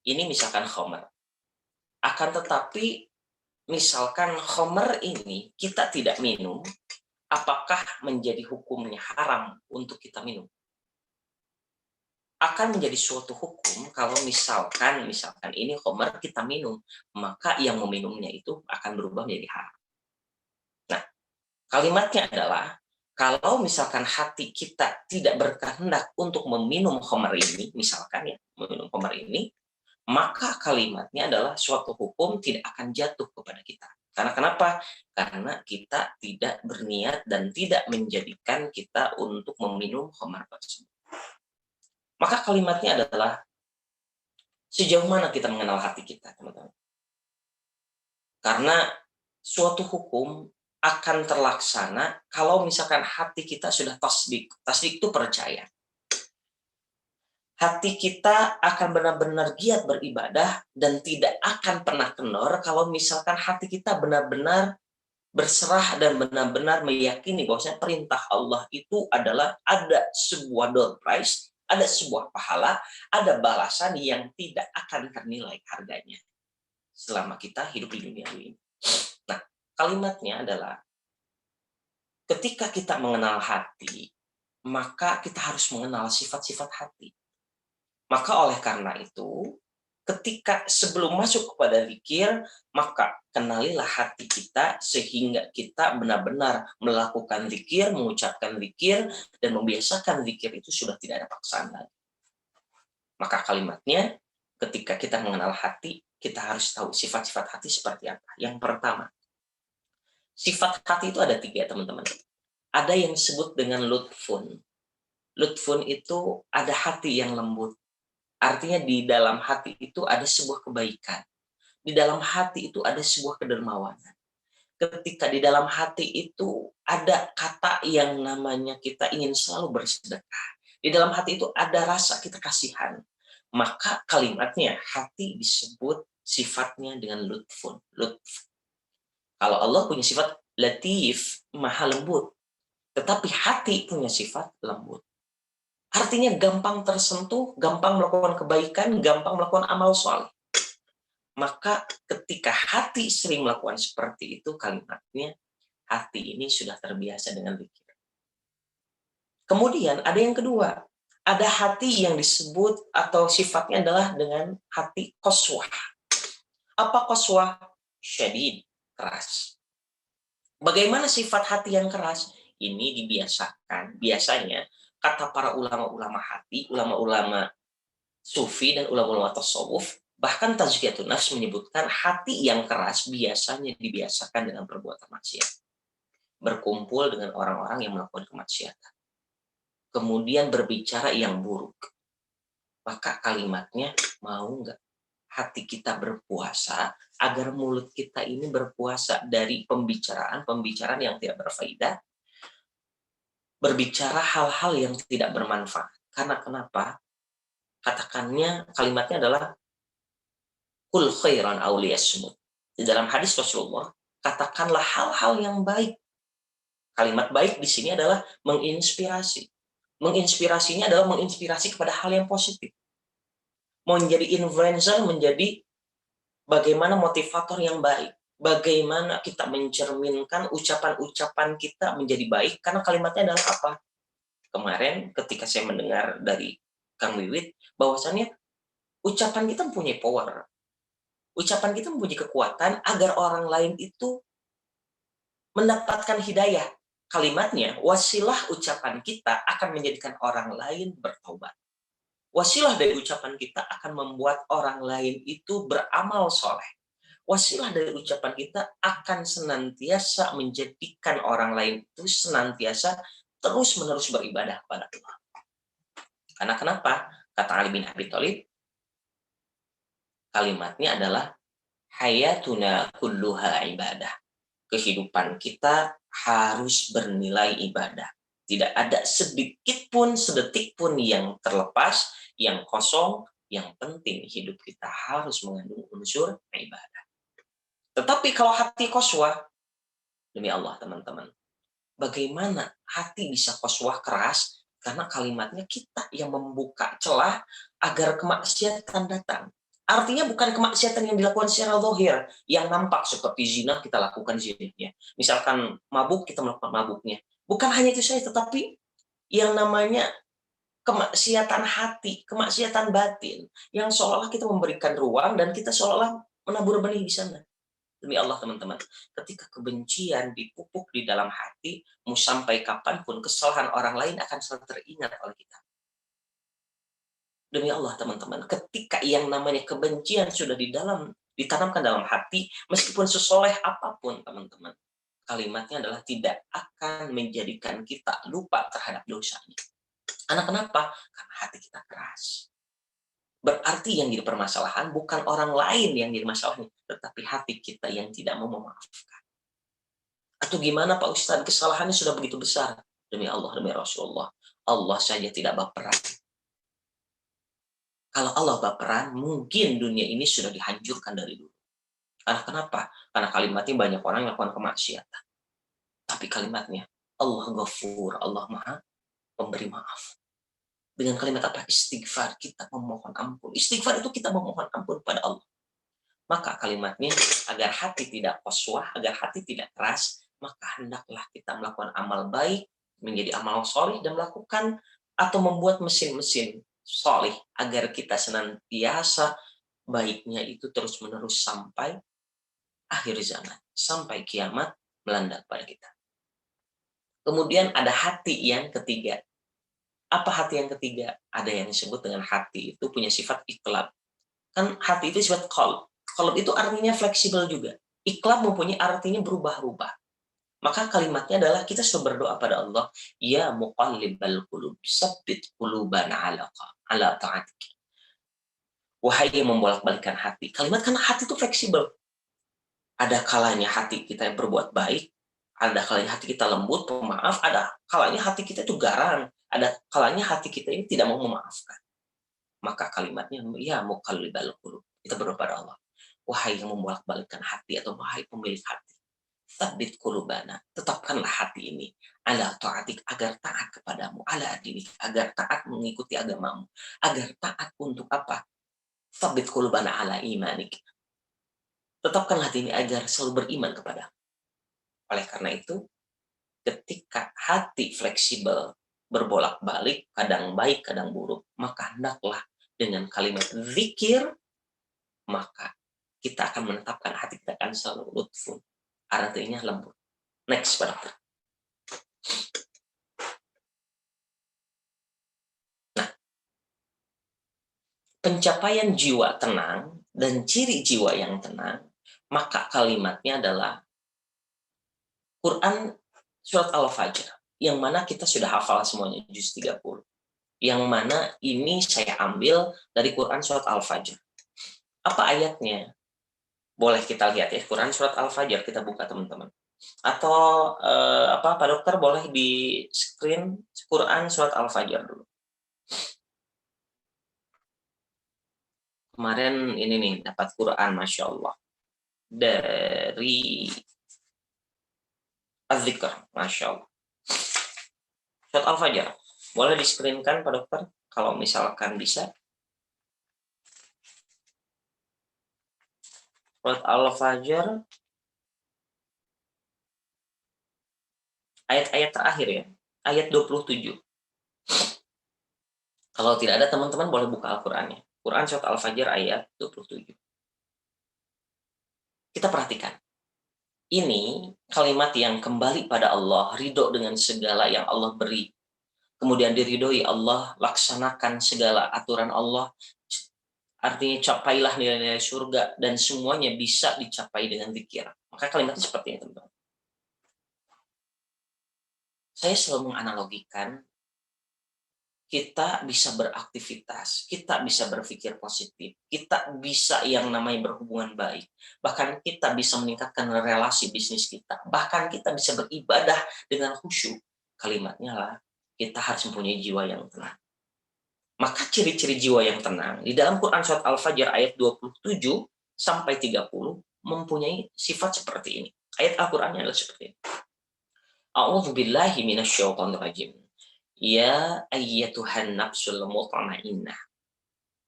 ini misalkan khamr. Akan tetapi misalkan khamr ini kita tidak minum, apakah menjadi hukumnya haram untuk kita minum? Akan menjadi suatu hukum kalau misalkan ini khamr kita minum, maka yang meminumnya itu akan berubah menjadi haram. Nah, kalimatnya adalah kalau misalkan hati kita tidak berkehendak untuk meminum khamr ini, misalkan ya, meminum khamr ini, maka kalimatnya adalah suatu hukum tidak akan jatuh kepada kita. Karena kenapa? Karena kita tidak berniat dan tidak menjadikan kita untuk meminum khamr tersebut. Maka kalimatnya adalah sejauh mana kita mengenal hati kita, teman-teman. Karena suatu hukum akan terlaksana kalau misalkan hati kita sudah tasdik. Tasdik itu percaya. Hati kita akan benar-benar giat beribadah dan tidak akan pernah kendor kalau misalkan hati kita benar-benar berserah dan benar-benar meyakini bahwasanya perintah Allah itu adalah ada sebuah door prize, ada sebuah pahala, ada balasan yang tidak akan ternilai harganya selama kita hidup di dunia ini. Nah, kalimatnya adalah ketika kita mengenal hati, maka kita harus mengenal sifat-sifat hati. Maka oleh karena itu, ketika sebelum masuk kepada zikir, maka kenalilah hati kita sehingga kita benar-benar melakukan zikir, mengucapkan zikir, dan membiasakan zikir itu sudah tidak ada paksaan lagi. Maka kalimatnya, ketika kita mengenal hati, kita harus tahu sifat-sifat hati seperti apa. Yang pertama, sifat hati itu ada 3, teman-teman. Ada yang disebut dengan lutfun. Lutfun itu ada hati yang lembut. Artinya di dalam hati itu ada sebuah kebaikan. Di dalam hati itu ada sebuah kedermawanan. Ketika di dalam hati itu ada kata yang namanya kita ingin selalu bersedekah. Di dalam hati itu ada rasa kita kasihan. Maka kalimatnya hati disebut sifatnya dengan lutfun. Lutf. Kalau Allah punya sifat latif, maha lembut. Tetapi hati punya sifat lembut. Artinya gampang tersentuh, gampang melakukan kebaikan, gampang melakukan amal soleh. Maka ketika hati sering melakukan seperti itu, kalimatnya hati ini sudah terbiasa dengan zikir. Kemudian ada yang kedua, ada hati yang disebut atau sifatnya adalah dengan hati qaswah. Apa qaswah? Syadid, keras. Bagaimana sifat hati yang keras? Ini dibiasakan, biasanya kata para ulama-ulama hati, ulama-ulama sufi dan ulama-ulama tasawuf, bahkan tazkiyatun nafs menyebutkan hati yang keras biasanya dibiasakan dengan perbuatan maksiat. Berkumpul dengan orang-orang yang melakukan kemaksiatan. Kemudian berbicara yang buruk. Maka kalimatnya, mau nggak hati kita berpuasa agar mulut kita ini berpuasa dari pembicaraan yang tidak berfaedah, berbicara hal-hal yang tidak bermanfaat. Karena kenapa? Katakannya, kalimatnya adalah kul khairan aw liyasmut. Di dalam hadis Rasulullah, katakanlah hal-hal yang baik. Kalimat baik di sini adalah menginspirasi. Menginspirasinya adalah menginspirasi kepada hal yang positif. Menjadi influencer, menjadi bagaimana motivator yang baik. Bagaimana kita mencerminkan ucapan-ucapan kita menjadi baik. Karena kalimatnya adalah apa? Kemarin ketika saya mendengar dari Kang Wiwit, bahwasannya ucapan kita mempunyai power. Ucapan kita mempunyai kekuatan agar orang lain itu mendapatkan hidayah. Kalimatnya, wasilah ucapan kita akan menjadikan orang lain bertobat. Wasilah dari ucapan kita akan membuat orang lain itu beramal soleh. Wasilah dari ucapan kita akan senantiasa menjadikan orang lain itu senantiasa terus-menerus beribadah kepada Allah. Karena kenapa? Kata Ali bin Abi Thalib, kalimatnya adalah hayatuna kulluha ibadah. Kehidupan kita harus bernilai ibadah. Tidak ada sedikit pun, sedetik pun yang terlepas, yang kosong. Yang penting hidup kita harus mengandung unsur ibadah. Tetapi kalau hati qaswah, demi Allah teman-teman, bagaimana hati bisa qaswah keras? Karena kalimatnya kita yang membuka celah agar kemaksiatan datang. Artinya bukan kemaksiatan yang dilakukan secara zahir, yang nampak seperti zina kita lakukan zinanya. Misalkan mabuk kita melakukan mabuknya. Bukan hanya itu saja, tetapi yang namanya kemaksiatan hati, kemaksiatan batin, yang seolah-olah kita memberikan ruang dan kita seolah-olah menabur benih di sana. Demi Allah teman-teman, ketika kebencian dipupuk di dalam hati, mau sampai kapanpun kesalahan orang lain akan selalu teringat oleh kita. Demi Allah teman-teman, ketika yang namanya kebencian sudah ditanamkan dalam hati, meskipun sesoleh apapun teman-teman, kalimatnya adalah tidak akan menjadikan kita lupa terhadap dosanya. Karena kenapa? Karena hati kita keras. Berarti yang jadi permasalahan bukan orang lain yang jadi masalahnya, tetapi hati kita yang tidak mau memaafkan. Atau gimana Pak Ustadz, kesalahannya sudah begitu besar. Demi Allah, demi Rasulullah, Allah saja tidak baperan. Kalau Allah baperan, mungkin dunia ini sudah dihancurkan dari dulu. Karena kenapa? Karena kalimatnya banyak orang yang melakukan kemaksiatan. Tapi kalimatnya, Allah Ghafur, Allah Maha Pemberi Maaf. Dengan kalimat apa? Istighfar, kita memohon ampun. Istighfar itu kita memohon ampun pada Allah. Maka kalimatnya, agar hati tidak qaswah, agar hati tidak keras, maka hendaklah kita melakukan amal baik, menjadi amal soleh, dan melakukan atau membuat mesin-mesin soleh, agar kita senantiasa baiknya itu terus-menerus sampai akhir zaman, sampai kiamat melanda pada kita. Kemudian ada hati yang ketiga. Apa hati yang ketiga? Ada yang disebut dengan hati itu punya sifat iqlab. Kan hati itu sifat qalb. Qalb itu artinya fleksibel juga. Iqlab mempunyai artinya berubah-ubah. Maka kalimatnya adalah kita sudah berdoa pada Allah, ya muqallibal qulub, tsabbit qulubana ala ta'atik. Wahai yang membolak-balikkan hati. Kalimat kan hati itu fleksibel. Ada kalanya hati kita yang berbuat baik, ada kalanya hati kita lembut, pemaaf, ada kalanya hati kita itu garang, ada kalanya hati kita ini tidak mau memaafkan. Maka kalimatnya, ya muqallibal qulub. Kita berdoa pada Allah. Wahai yang membolak-balikkan hati atau wahai pemilik hati. Tsabbit qulubana. Tetapkanlah hati ini. Ala ta'atik, agar taat kepadamu. Ala dinik, agar taat mengikuti agamamu. Agar taat untuk apa? Tsabbit qulubana ala imanik. Tetapkanlah hati ini agar selalu beriman kepada. Oleh karena itu, ketika hati fleksibel, berbolak-balik, kadang baik, kadang buruk, maka hendaklah dengan kalimat zikir, maka kita akan menetapkan hati kita akan selalu lutfun. Artinya lembut. Next, Pak Dokter. Nah, pencapaian jiwa tenang dan ciri jiwa yang tenang, maka kalimatnya adalah Quran surat Al-Fajr, yang mana kita sudah hafal semuanya, juz 30. Yang mana ini saya ambil dari Quran surat Al-Fajr. Apa ayatnya? Boleh kita lihat ya, Quran surat Al-Fajr, kita buka teman-teman. Atau Pak Dokter boleh di screen Quran surat Al-Fajr dulu. Kemarin ini nih dapat Quran, Masya Allah, dari Az-Zikr, Masya Allah. Surat Al-Fajr, boleh di screen-kan Pak Dokter kalau misalkan bisa. Surat Al-Fajr ayat-ayat terakhir ya, ayat 27. Kalau tidak ada teman-teman boleh buka Al-Qur'annya. Quran surat Al-Fajr ayat 27. Kita perhatikan. Ini kalimat yang kembali pada Allah, ridho dengan segala yang Allah beri. Kemudian diridhoi Allah, laksanakan segala aturan Allah. Artinya capailah nilai-nilai surga dan semuanya bisa dicapai dengan zikir. Maka kalimatnya seperti ini, teman-teman. Saya selalu menganalogikan kita bisa beraktivitas, kita bisa berpikir positif, kita bisa yang namanya berhubungan baik, bahkan kita bisa meningkatkan relasi bisnis kita, bahkan kita bisa beribadah dengan khusyuk. Kalimatnya lah, kita harus mempunyai jiwa yang tenang. Maka ciri-ciri jiwa yang tenang di dalam Quran surat Al-Fajr ayat 27 sampai 30 mempunyai sifat seperti ini. Ayat Al-Qur'annya adalah seperti ini. A'udzubillahi minasyaitonir rajim. Ya ayyatuhan nafsul mutmainnah.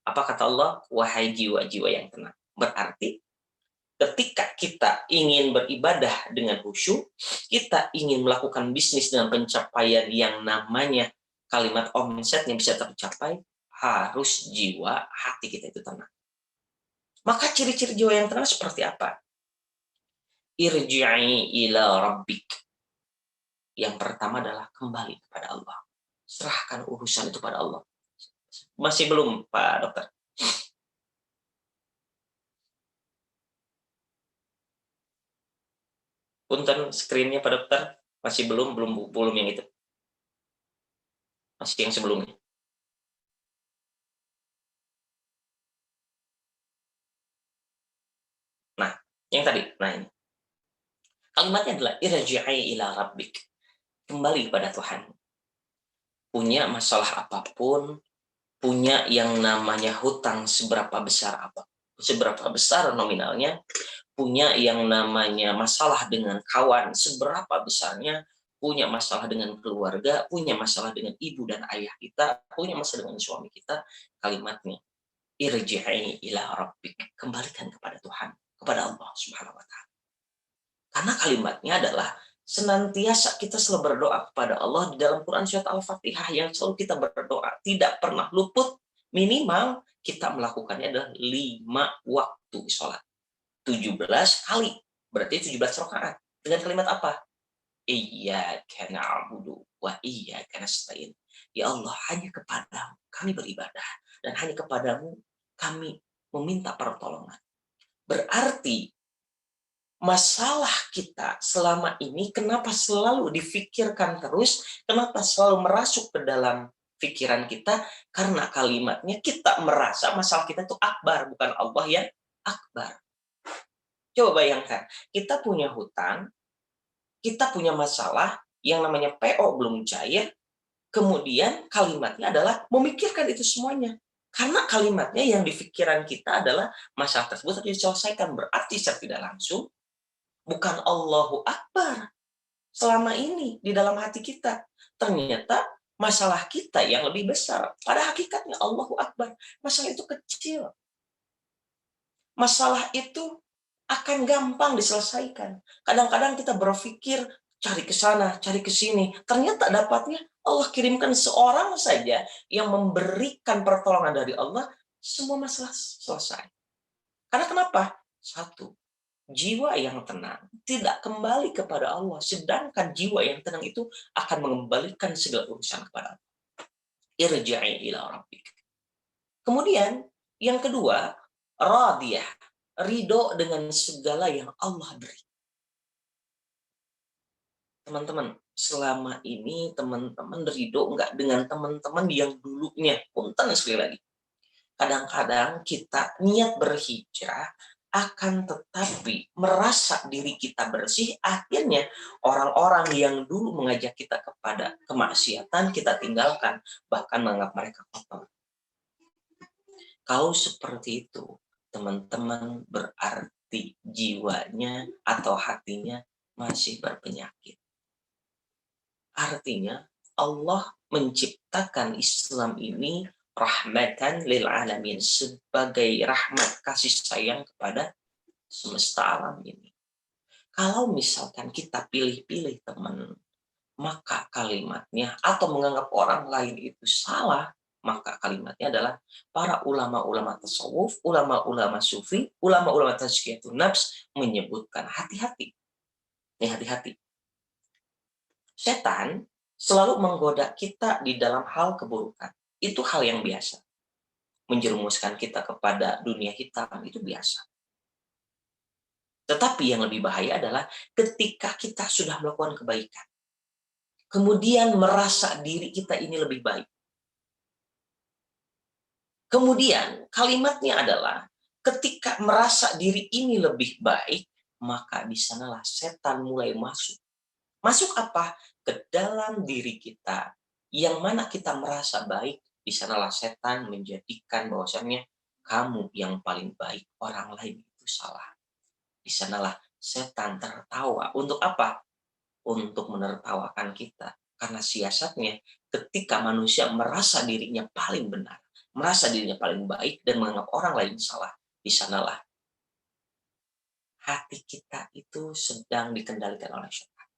Apa kata Allah? Wahai jiwa-jiwa yang tenang. Berarti ketika kita ingin beribadah dengan khusyuk, kita ingin melakukan bisnis dengan pencapaian yang namanya kalimat omsetnya bisa tercapai, harus jiwa hati kita itu tenang. Maka ciri-ciri jiwa yang tenang seperti apa? Irji'i ila rabbik. Yang pertama adalah kembali kepada Allah. Serahkan urusan itu pada Allah. Masih belum, Pak Dokter? Punten screen-nya Pak Dokter, masih belum yang itu. Masih yang sebelumnya. Nah, yang tadi. Nah, ini. Kalimatnya adalah irji'i ila rabbik. Kembali kepada Tuhan. Punya masalah apapun, punya yang namanya hutang seberapa besar apa, seberapa besar nominalnya, punya yang namanya masalah dengan kawan seberapa besarnya, punya masalah dengan keluarga, punya masalah dengan ibu dan ayah kita, punya masalah dengan suami kita, kalimatnya irji'i ila rabbik, kembalikan kepada Tuhan, kepada Allah Subhanahu wa taala. Karena kalimatnya adalah senantiasa kita selalu berdoa kepada Allah di dalam Quran surat Al-Fatihah yang selalu kita berdoa, tidak pernah luput, minimal kita melakukannya adalah 5 waktu sholat. 17 kali, berarti 17 rakaat. Dengan kalimat apa? Iyyaka na'budu wa iyyaka nasta'in. Ya Allah, hanya kepadamu kami beribadah dan hanya kepadamu kami meminta pertolongan. Berarti masalah kita selama ini kenapa selalu difikirkan terus, kenapa selalu merasuk ke dalam pikiran kita, karena kalimatnya kita merasa masalah kita itu akbar, bukan Allah yang akbar. Coba bayangkan, kita punya hutang, kita punya masalah yang namanya PO belum cair, kemudian kalimatnya adalah memikirkan itu semuanya. Karena kalimatnya yang di pikiran kita adalah masalah tersebut harus diselesaikan. Berarti secara tidak langsung, bukan Allahu Akbar selama ini di dalam hati kita. Ternyata masalah kita yang lebih besar. Pada hakikatnya Allahu Akbar. Masalah itu kecil. Masalah itu akan gampang diselesaikan. Kadang-kadang kita berpikir cari ke sana, cari ke sini. Ternyata dapatnya Allah kirimkan seorang saja yang memberikan pertolongan dari Allah, semua masalah selesai. Karena kenapa? Satu, jiwa yang tenang tidak kembali kepada Allah, sedangkan jiwa yang tenang itu akan mengembalikan segala urusan kepada Allah. Irja'i ila rabbik. Kemudian yang kedua, radiyah, ridho dengan segala yang Allah beri. Teman-teman, selama ini teman-teman ridho nggak dengan teman-teman yang dulunya? Punten sekali lagi. Kadang-kadang kita niat berhijrah, akan tetapi merasa diri kita bersih, akhirnya orang-orang yang dulu mengajak kita kepada kemaksiatan kita tinggalkan, bahkan menganggap mereka kotor. Kalau seperti itu, teman-teman, berarti jiwanya atau hatinya masih berpenyakit. Artinya Allah menciptakan Islam ini rahmatan lil alamin, sebagai rahmat kasih sayang kepada semesta alam ini. Kalau misalkan kita pilih-pilih teman, maka kalimatnya atau menganggap orang lain itu salah, maka kalimatnya adalah para ulama-ulama tasawuf, ulama-ulama sufi, ulama-ulama tazkiyatun nafs menyebutkan hati-hati. Nih, hati-hati. Setan selalu menggoda kita di dalam hal keburukan. Itu hal yang biasa. Menjerumuskan kita kepada dunia hitam itu biasa. Tetapi yang lebih bahaya adalah ketika kita sudah melakukan kebaikan, kemudian merasa diri kita ini lebih baik. Kemudian kalimatnya adalah ketika merasa diri ini lebih baik, maka di sanalah setan mulai masuk. Masuk apa? Ke dalam diri kita. Yang mana kita merasa baik, di sanalah setan menjadikan bahwasannya kamu yang paling baik, orang lain itu salah. Di sanalah setan tertawa. Untuk apa? Untuk menertawakan kita. Karena siasatnya ketika manusia merasa dirinya paling benar, merasa dirinya paling baik dan menganggap orang lain salah. Di sanalah hati kita itu sedang dikendalikan oleh syaitan.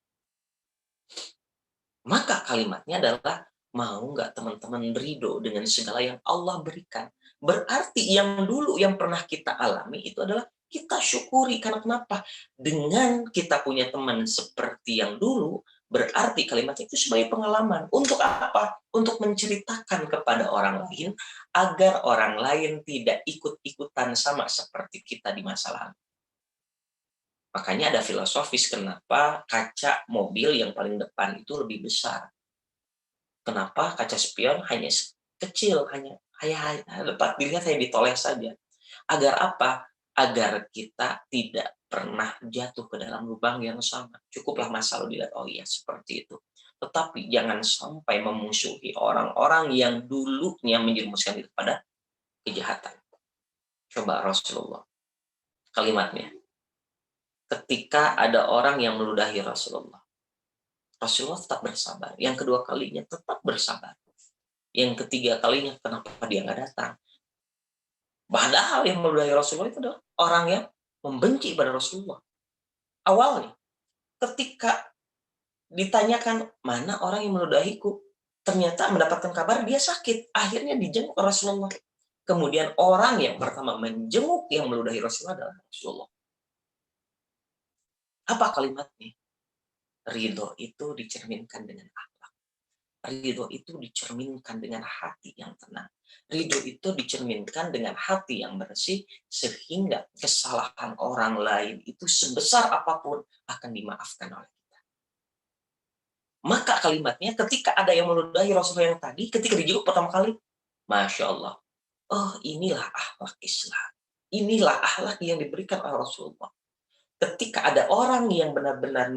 Maka kalimatnya adalah, mau nggak teman-teman ridho dengan segala yang Allah berikan? Berarti yang dulu yang pernah kita alami itu adalah kita syukuri. Karena kenapa? Dengan kita punya teman seperti yang dulu, berarti kalimat itu sebagai pengalaman. Untuk apa? Untuk menceritakan kepada orang lain, agar orang lain tidak ikut-ikutan sama seperti kita di masa lalu. Makanya ada filosofis kenapa kaca mobil yang paling depan itu lebih besar. Kenapa kaca spion hanya kecil, hanya dapat dilihat hanya ditoleh saja. Agar apa? Agar kita tidak pernah jatuh ke dalam lubang yang sama. Cukuplah masa lalu dilihat, oh iya seperti itu. Tetapi jangan sampai memusuhi orang-orang yang dulunya menjerumuskan diri pada kejahatan. Coba Rasulullah, kalimatnya. Ketika ada orang yang meludahi Rasulullah, Rasulullah tetap bersabar. Yang kedua kalinya tetap bersabar. Yang ketiga kalinya, kenapa dia nggak datang? Padahal yang meludahi Rasulullah itu adalah orang yang membenci pada Rasulullah. Awalnya, ketika ditanyakan, mana orang yang meludahiku? Ternyata mendapatkan kabar dia sakit. Akhirnya dijenguk Rasulullah. Kemudian orang yang pertama menjenguk yang meludahi Rasulullah adalah Rasulullah. Apa kalimatnya? Ridho itu dicerminkan dengan akhlak. Ridho itu dicerminkan dengan hati yang tenang. Ridho itu dicerminkan dengan hati yang bersih, sehingga kesalahan orang lain itu sebesar apapun akan dimaafkan oleh kita. Maka kalimatnya ketika ada yang meludahi Rasulullah yang tadi, ketika dijenguk pertama kali, Masya Allah, oh inilah akhlak Islam. Inilah akhlak yang diberikan oleh Rasulullah. Ketika ada orang yang benar-benar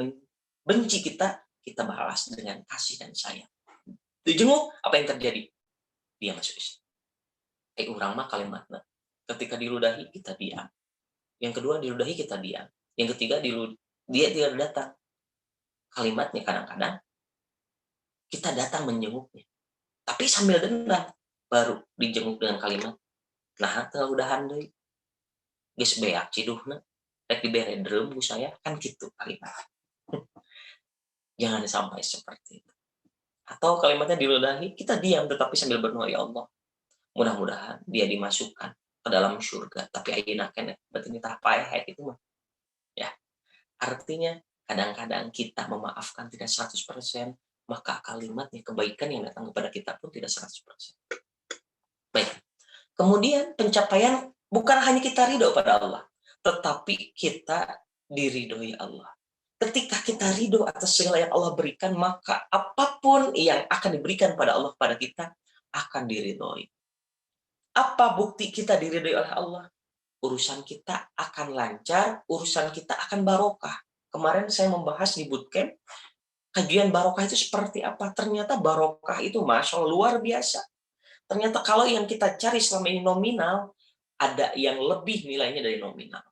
benci kita, kita balas dengan kasih dan sayang. Dijenguk, apa yang terjadi? Dia masuk Islam. Urang mah kalimatna. Ketika diludahi, kita diam. Yang kedua, diludahi, kita diam. Yang ketiga, dia tidak datang. Kalimatnya kadang-kadang, kita datang menjenguknya. Tapi sambil dendam, baru dijenguk dengan kalimat, nah, udahan deui. Geus beak ciduhna. Rek dibere dreum ku saya, kan gitu kalimat. Jangan sampai seperti itu. Atau kalimatnya diludahi, kita diam tetapi sambil berdoa, ya Allah, mudah-mudahan dia dimasukkan ke dalam surga. Tapi ayeuna keneh, berarti ini tah paeh itu mah. Ya, artinya kadang-kadang kita memaafkan tidak 100%, maka kalimatnya kebaikan yang datang kepada kita pun tidak 100%. Baik. Kemudian pencapaian bukan hanya kita ridho pada Allah, tetapi kita diridhoi Allah. Ketika kita ridho atas segala yang Allah berikan, maka apapun yang akan diberikan pada Allah kepada kita akan diridhoi. Apa bukti kita diridhoi oleh Allah? Urusan kita akan lancar, urusan kita akan barokah. Kemarin saya membahas di bootcamp, kajian barokah itu seperti apa. Ternyata barokah itu Masya Allah luar biasa. Ternyata kalau yang kita cari selama ini nominal, ada yang lebih nilainya dari nominal.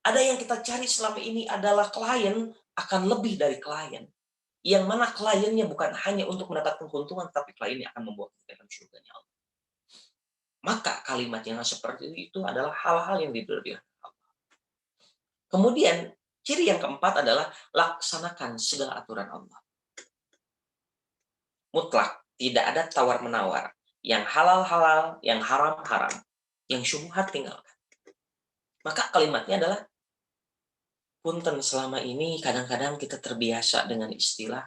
Ada yang kita cari selama ini adalah klien, akan lebih dari klien. Yang mana kliennya bukan hanya untuk mendapatkan keuntungan, tapi kliennya akan membawa kita ke surganya Allah. Maka kalimat yang seperti itu adalah hal-hal yang diridhoi Allah. Kemudian, ciri yang keempat adalah laksanakan segala aturan Allah. Mutlak, tidak ada tawar-menawar. Yang halal-halal, yang haram-haram. Yang syubhat tinggalkan. Maka kalimatnya adalah, punten selama ini kadang-kadang kita terbiasa dengan istilah,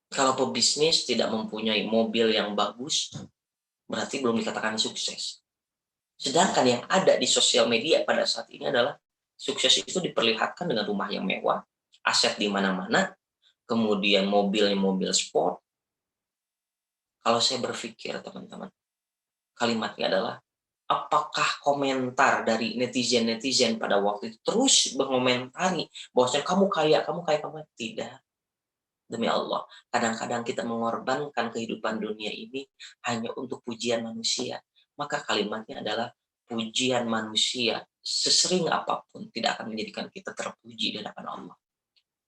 kalau pebisnis tidak mempunyai mobil yang bagus, berarti belum dikatakan sukses. Sedangkan yang ada di sosial media pada saat ini adalah sukses itu diperlihatkan dengan rumah yang mewah, aset di mana-mana, kemudian mobilnya mobil sport. Kalau saya berpikir, teman-teman, kalimatnya adalah, apakah komentar dari netizen-netizen pada waktu itu terus mengomentari bahwasanya kamu kaya, kamu kaya, kamu kaya? Tidak. Demi Allah, kadang-kadang kita mengorbankan kehidupan dunia ini hanya untuk pujian manusia. Maka kalimatnya adalah, pujian manusia sesering apapun tidak akan menjadikan kita terpuji di hadapan Allah.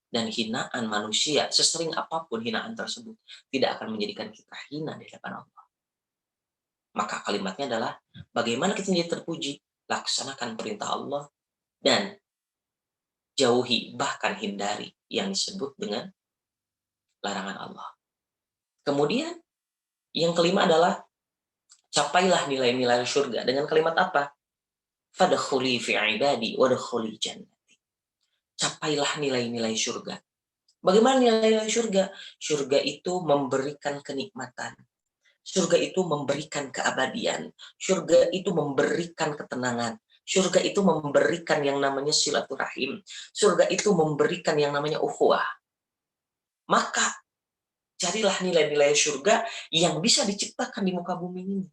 Dan hinaan manusia sesering apapun hinaan tersebut tidak akan menjadikan kita hina di hadapan Allah. Maka kalimatnya adalah, bagaimana kita jadi terpuji? Laksanakan perintah Allah dan jauhi, bahkan hindari yang disebut dengan larangan Allah. Kemudian yang kelima adalah capailah nilai-nilai surga dengan kalimat apa? Fadkhuli fi ibadi wadkhuli jannati. Capailah nilai-nilai surga. Bagaimana nilai-nilai surga? Surga itu memberikan kenikmatan. Surga itu memberikan keabadian. Surga itu memberikan ketenangan. Surga itu memberikan yang namanya silaturahim. Surga itu memberikan yang namanya ukhuwah. Maka carilah nilai-nilai surga yang bisa diciptakan di muka bumi ini.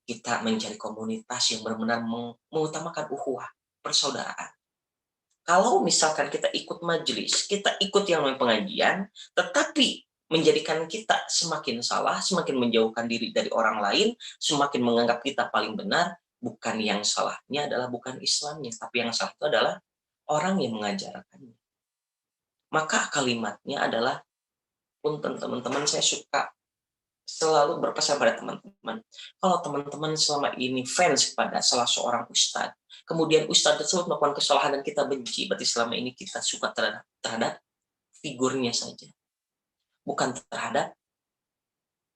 Kita mencari komunitas yang benar-benar mengutamakan ukhuwah, persaudaraan. Kalau misalkan kita ikut majelis, kita ikut yang namanya pengajian, tetapi menjadikan kita semakin salah, semakin menjauhkan diri dari orang lain, semakin menganggap kita paling benar, bukan yang salahnya adalah bukan Islamnya, tapi yang salah itu adalah orang yang mengajarkannya. Maka kalimatnya adalah, punten teman-teman, saya suka selalu berpesan pada teman-teman. Kalau teman-teman selama ini fans kepada salah seorang ustadz, kemudian ustadz tersebut melakukan kesalahan dan kita benci, berarti selama ini kita suka terhadap figurnya saja, bukan terhadap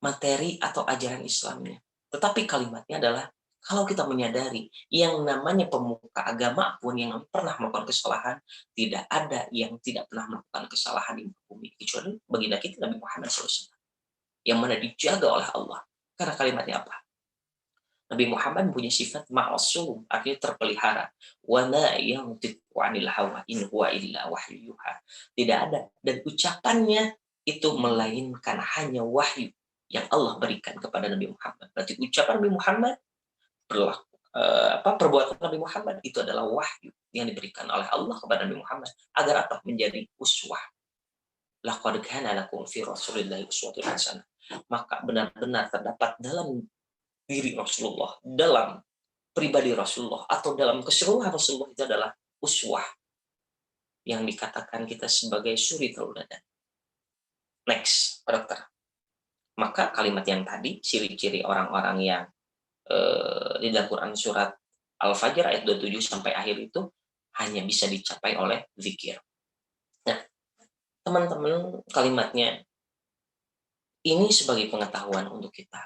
materi atau ajaran Islamnya. Tetapi kalimatnya adalah, kalau kita menyadari yang namanya pemuka agama pun yang pernah melakukan kesalahan, tidak ada yang tidak pernah melakukan kesalahan di bumi, kecuali baginda kita Nabi Muhammad SAW, yang mana dijaga oleh Allah. Karena kalimatnya apa? Nabi Muhammad punya sifat ma'asum, artinya terpelihara. Wa ma yantiqu 'anil hawa in huwa illa wahyu yuha. Tidak ada, dan ucapannya itu melainkan hanya wahyu yang Allah berikan kepada Nabi Muhammad. Berarti ucapan Nabi Muhammad, perbuatan Nabi Muhammad itu adalah wahyu yang diberikan oleh Allah kepada Nabi Muhammad agar apa? Menjadi uswah. Laqad kana lakum fi Rasulillahi uswatun hasanah. Maka benar-benar terdapat dalam diri Rasulullah, dalam pribadi Rasulullah, atau dalam keseluruhan Rasulullah itu adalah uswah yang dikatakan kita sebagai suri tauladan. Next, dokter. Maka kalimat yang tadi, ciri-ciri orang-orang yang di dalam Quran surat Al-Fajr ayat 27 sampai akhir itu hanya bisa dicapai oleh zikir. Nah, teman-teman, kalimatnya ini sebagai pengetahuan untuk kita.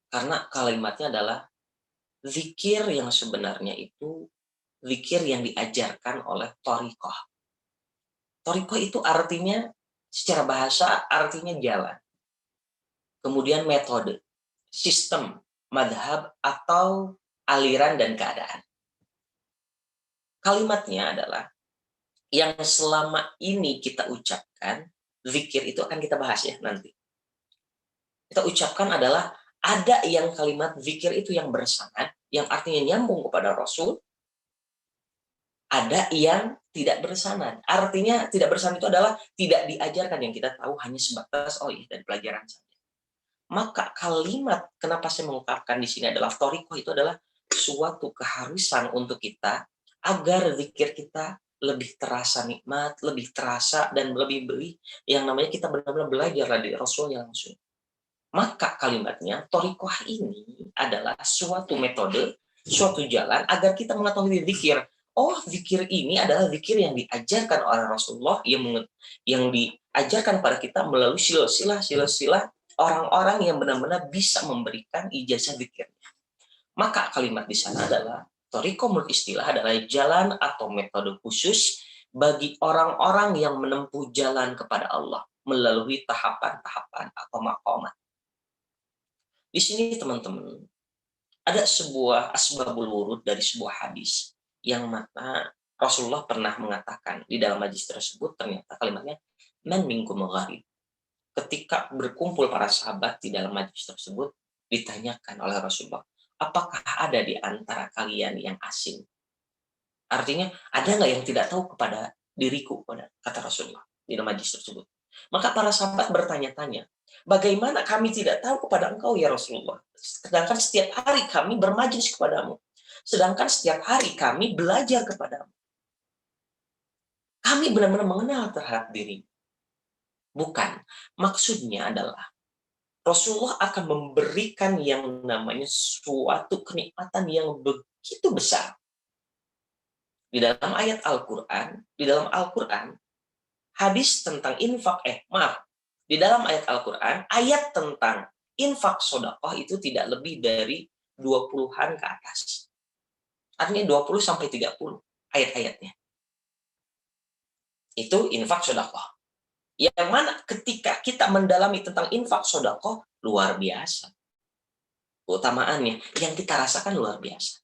Karena kalimatnya adalah zikir yang sebenarnya itu zikir yang diajarkan oleh thariqah. Thariqah itu artinya, secara bahasa artinya jalan. Kemudian metode, sistem, madhab, atau aliran dan keadaan. Kalimatnya adalah yang selama ini kita ucapkan, zikir itu akan kita bahas ya nanti. Kita ucapkan adalah ada yang kalimat zikir itu yang bersanad, yang artinya nyambung kepada Rasul, ada yang tidak bersanad. Artinya tidak bersanad itu adalah tidak diajarkan, yang kita tahu hanya sebatas dari pelajaran saja. Maka kalimat kenapa saya mengungkapkan di sini adalah thariqah itu adalah suatu keharusan untuk kita agar zikir kita lebih terasa nikmat, lebih terasa dan lebih yang namanya kita benar-benar belajar dari Rasulnya langsung. Maka kalimatnya thariqah ini adalah suatu metode, suatu jalan agar kita mengetahui zikir. Oh, zikir ini adalah zikir yang diajarkan oleh Rasulullah, yang diajarkan pada kita melalui silsilah orang-orang yang benar-benar bisa memberikan ijazah zikirnya. Maka kalimat di sana adalah thariqah menurut istilah adalah jalan atau metode khusus bagi orang-orang yang menempuh jalan kepada Allah melalui tahapan-tahapan atau maqamat. Di sini teman-teman, ada sebuah asbabul wurud dari sebuah hadis yang mana Rasulullah pernah mengatakan di dalam majlis tersebut, ternyata kalimatnya man minkum gharib. Ketika berkumpul para sahabat di dalam majlis tersebut, ditanyakan oleh Rasulullah, apakah ada di antara kalian yang asing? Artinya, ada nggak yang tidak tahu kepada diriku, kata Rasulullah di dalam majlis tersebut. Maka para sahabat bertanya-tanya, bagaimana kami tidak tahu kepada engkau ya Rasulullah? Sedangkan setiap hari kami bermajlis kepadamu. Sedangkan setiap hari kami belajar kepadamu. Kami benar-benar mengenal terhadap diri. Bukan. Maksudnya adalah Rasulullah akan memberikan yang namanya suatu kenikmatan yang begitu besar. Di dalam ayat Al-Quran, di dalam Al-Quran, hadis tentang infak, di dalam ayat Al-Quran, ayat tentang infak sodakoh itu tidak lebih dari 20-an ke atas. Artinya 20 sampai 30 ayat-ayatnya. Itu infak sodakoh. Yang mana ketika kita mendalami tentang infak sodakoh, luar biasa. Keutamaannya, yang kita rasakan luar biasa.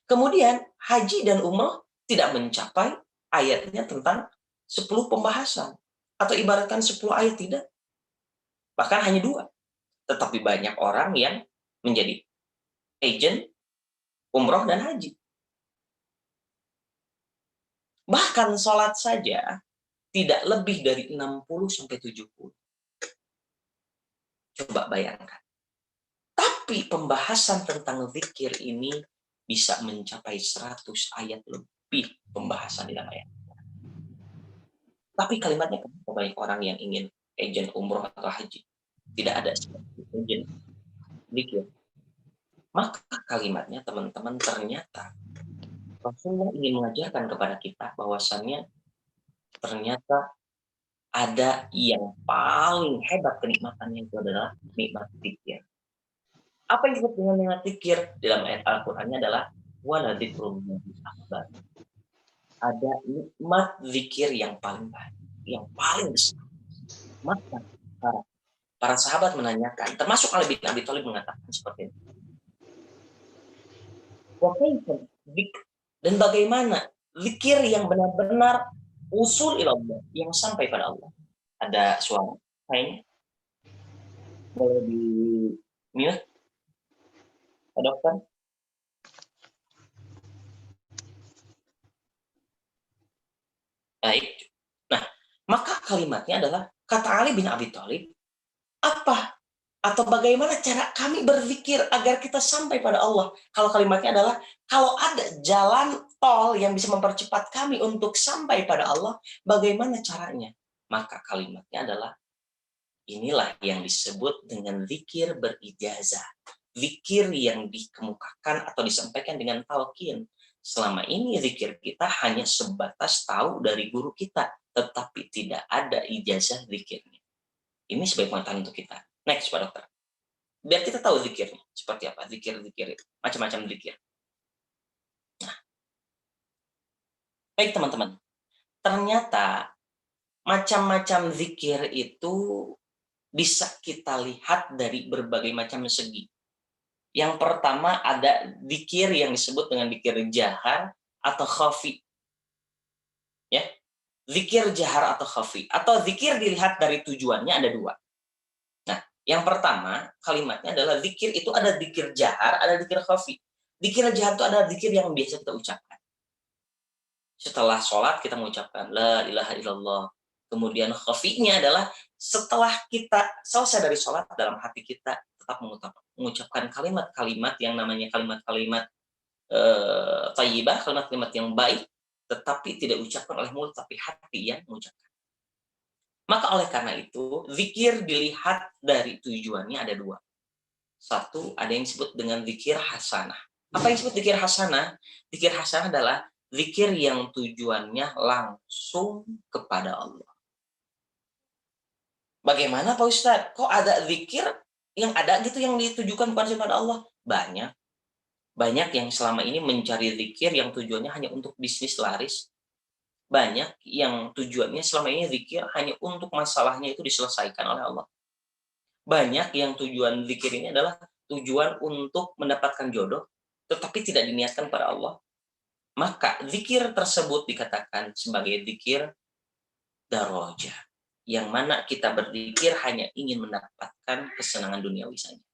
Kemudian, haji dan umrah tidak mencapai ayatnya tentang 10 pembahasan. Atau ibaratkan 10 ayat tidak. Bahkan hanya 2. Tetapi banyak orang yang menjadi agent umroh dan haji. Bahkan sholat saja tidak lebih dari 60-70. Coba bayangkan. Tapi pembahasan tentang zikir ini bisa mencapai 100 ayat lebih pembahasan di dalam ayat. Tapi kalimatnya kenapa banyak orang yang ingin agent umroh atau haji? Tidak ada agent zikir. Maka kalimatnya teman-teman ternyata Rasulullah ingin mengajarkan kepada kita bahwasannya ternyata ada yang paling hebat kenikmatannya itu adalah nikmat zikir. Apa yang disebut dengan nikmat zikir dalam ayat Al-Qur'annya adalah waladzikrullahi akbar. Ada nikmat zikir yang paling baik, yang paling besar. Maka para sahabat menanyakan, termasuk Ali bin Abi Thalib mengatakan seperti itu. Dan bagaimana zikir yang benar-benar usul ilallah, yang sampai pada Allah. Ada suara kayaknya. Boleh di mute, Pak Dokter? Baik. Nah, maka kalimatnya adalah, kata Ali bin Abi Thalib, apa atau bagaimana cara kami berzikir agar kita sampai pada Allah? Kalau kalimatnya adalah, kalau ada jalan tol yang bisa mempercepat kami untuk sampai pada Allah, bagaimana caranya? Maka kalimatnya adalah, inilah yang disebut dengan zikir berijazah. Zikir yang dikemukakan atau disampaikan dengan talqin. Selama ini zikir kita hanya sebatas tahu dari guru kita, tetapi tidak ada ijazah zikirnya. Ini sebagai pengetahuan untuk kita. Next, Pak Dokter. Biar kita tahu zikirnya seperti apa, zikir-zikir itu, macam-macam zikir. Nah, baik teman-teman, ternyata macam-macam zikir itu bisa kita lihat dari berbagai macam segi. Yang pertama ada zikir yang disebut dengan zikir jahar atau khafi. Ya, zikir jahar atau khafi, atau zikir dilihat dari tujuannya ada 2. Yang pertama, kalimatnya adalah zikir itu ada zikir jahar, ada zikir khafi. Zikir jahar itu adalah zikir yang biasa kita ucapkan. Setelah sholat kita mengucapkan la ilaha illallah. Kemudian khafinya adalah setelah kita selesai dari sholat, dalam hati kita tetap mengucapkan kalimat-kalimat yang namanya kalimat-kalimat thayyibah, kalimat-kalimat yang baik, tetapi tidak diucapkan oleh mulut, tapi hati yang mengucapkan. Maka oleh karena itu, zikir dilihat dari tujuannya ada 2. Satu, ada yang disebut dengan zikir hasanah. Apa yang disebut zikir hasanah? Zikir hasanah adalah zikir yang tujuannya langsung kepada Allah. Bagaimana Pak Ustadz? Kok ada zikir yang ada gitu yang ditujukan kepada Allah? Banyak. Banyak yang selama ini mencari zikir yang tujuannya hanya untuk bisnis laris. Banyak yang tujuannya selama ini zikir hanya untuk masalahnya itu diselesaikan oleh Allah. Banyak yang tujuan zikir ini adalah tujuan untuk mendapatkan jodoh, tetapi tidak diniatkan pada Allah. Maka zikir tersebut dikatakan sebagai zikir darajah, yang mana kita berzikir hanya ingin mendapatkan kesenangan duniawi saja.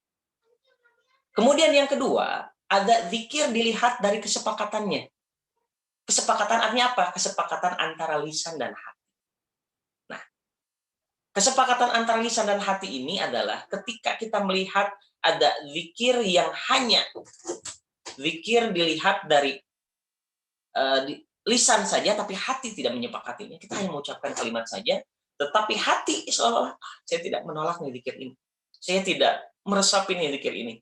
Kemudian yang kedua, ada zikir dilihat dari kesepakatannya. Kesepakatan artinya apa? Kesepakatan antara lisan dan hati. Nah, kesepakatan antara lisan dan hati ini adalah ketika kita melihat ada zikir yang hanya zikir dilihat dari lisan saja, tapi hati tidak menyepakatinya. Kita hanya mengucapkan kalimat saja, tetapi hati seolah-olah saya tidak menolak nih zikir ini. saya tidak meresapi nih zikir ini.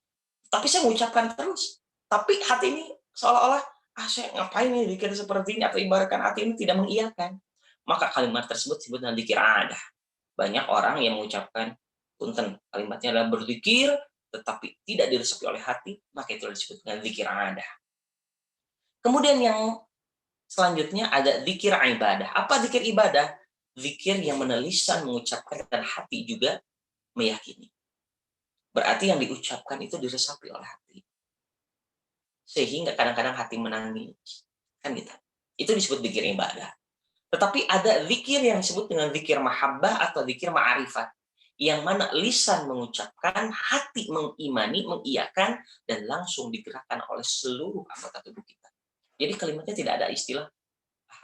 Tapi saya mengucapkan terus. Tapi hati ini seolah-olah, saya ngapain nih zikir seperti ini, atau ibaratkan hati ini tidak mengiyakan. Maka kalimat tersebut disebut dengan zikir adah. Banyak orang yang mengucapkan, punten, kalimatnya adalah berzikir, tetapi tidak diresapi oleh hati, maka itu disebut dengan zikir adah. Kemudian yang selanjutnya ada zikir ibadah. Apa zikir ibadah? Zikir yang lisan mengucapkan dan hati juga meyakini. Berarti yang diucapkan itu diresapi oleh hati. Sehingga kadang-kadang hati menangis. Kan gitu. Itu disebut zikir ibadah. Tetapi ada zikir yang disebut dengan zikir mahabbah atau zikir ma'rifat. Yang mana lisan mengucapkan, hati mengimani, mengiyakan, dan langsung digerakkan oleh seluruh anggota tubuh kita. Jadi kalimatnya tidak ada istilah,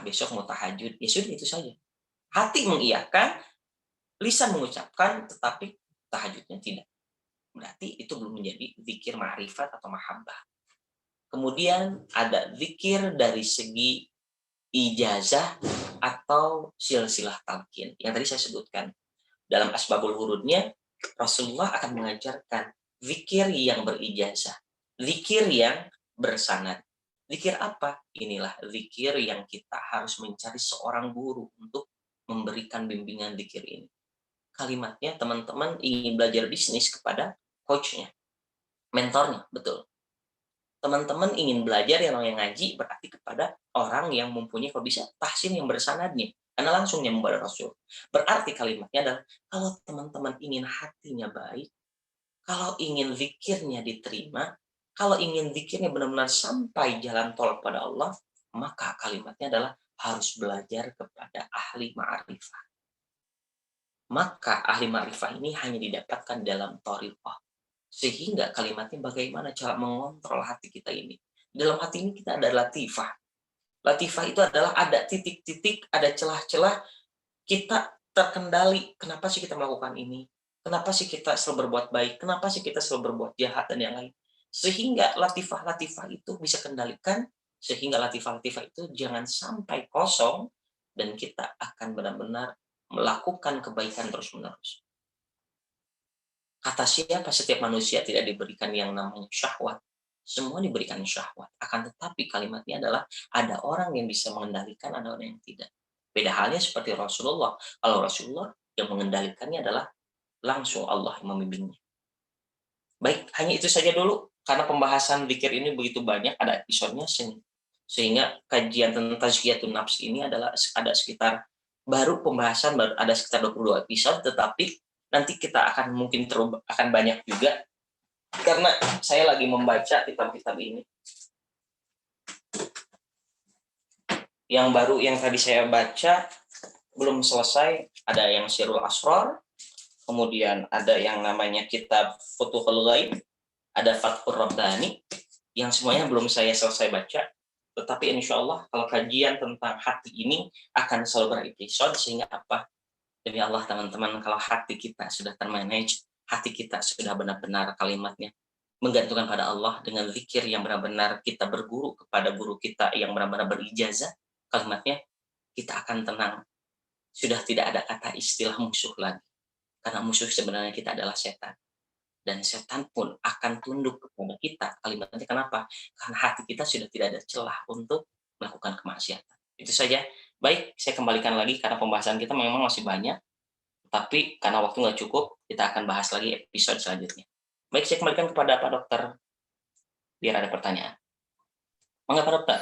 besok mau tahajud. Ya sudah, itu saja. Hati mengiyakan, lisan mengucapkan, tetapi tahajudnya tidak. Berarti itu belum menjadi zikir ma'rifat atau mahabbah. Kemudian ada zikir dari segi ijazah atau silsilah talqin yang tadi saya sebutkan. Dalam asbabul wurudnya, Rasulullah akan mengajarkan zikir yang berijazah, zikir yang bersanad. Zikir apa? Inilah zikir yang kita harus mencari seorang guru untuk memberikan bimbingan zikir ini. Kalimatnya, teman-teman ingin belajar bisnis kepada coachnya, mentornya, betul. Teman-teman ingin belajar yang namanya ngaji, berarti kepada orang yang mempunyai, kalau bisa, tahsin yang bersanadnya. Karena langsung nyambung pada Rasul. Berarti kalimatnya adalah, kalau teman-teman ingin hatinya baik, kalau ingin zikirnya diterima, kalau ingin zikirnya benar-benar sampai jalan tol kepada Allah, maka kalimatnya adalah harus belajar kepada ahli ma'rifah. Maka ahli ma'rifah ini hanya didapatkan dalam thariqah. Sehingga kalimatnya bagaimana cara mengontrol hati kita ini. Dalam hati ini kita ada latifah. Latifah itu adalah ada titik-titik, ada celah-celah, kita terkendali. Kenapa sih kita melakukan ini? Kenapa sih kita selalu berbuat baik? Kenapa sih kita selalu berbuat jahat dan yang lain? Sehingga latifah-latifah itu bisa kendalikan, sehingga latifah-latifah itu jangan sampai kosong, dan kita akan benar-benar melakukan kebaikan terus-menerus. Kata siapa setiap manusia tidak diberikan yang namanya syahwat? Semua diberikan syahwat. Akan tetapi kalimatnya adalah ada orang yang bisa mengendalikan, ada orang yang tidak. Beda halnya seperti Rasulullah. Kalau Rasulullah yang mengendalikannya adalah langsung Allah yang membimbingnya. Baik, hanya itu saja dulu. Karena pembahasan zikir ini begitu banyak, ada episodenya, sehingga kajian tentang tazkiyatun nafs ini adalah ada sekitar, baru pembahasan baru ada sekitar 22 episode, tetapi nanti kita akan mungkin akan banyak juga, karena saya lagi membaca kitab-kitab ini. Yang baru yang tadi saya baca belum selesai, ada yang Sirul Asrar, kemudian ada yang namanya kitab Futuhul Ghaib, ada Fathur Rabbani, yang semuanya belum saya selesai baca. Tetapi insya Allah kalau kajian tentang hati ini akan selalu berepisode, sehingga apa? Demi Allah teman-teman, kalau hati kita sudah termanage, hati kita sudah benar-benar kalimatnya menggantungkan pada Allah dengan zikir yang benar-benar kita berguru kepada guru kita yang benar-benar berijazah, kalimatnya kita akan tenang. Sudah tidak ada kata istilah musuh lagi. Karena musuh sebenarnya kita adalah setan. Dan setan pun akan tunduk kepada kita. Kalimatnya kenapa? Karena hati kita sudah tidak ada celah untuk melakukan kemaksiatan. Itu saja. Baik, saya kembalikan lagi karena pembahasan kita memang masih banyak. Tapi karena waktu nggak cukup, kita akan bahas lagi episode selanjutnya. Baik, saya kembalikan kepada Pak Dokter. Biar ada pertanyaan. Mangga Pak Dokter.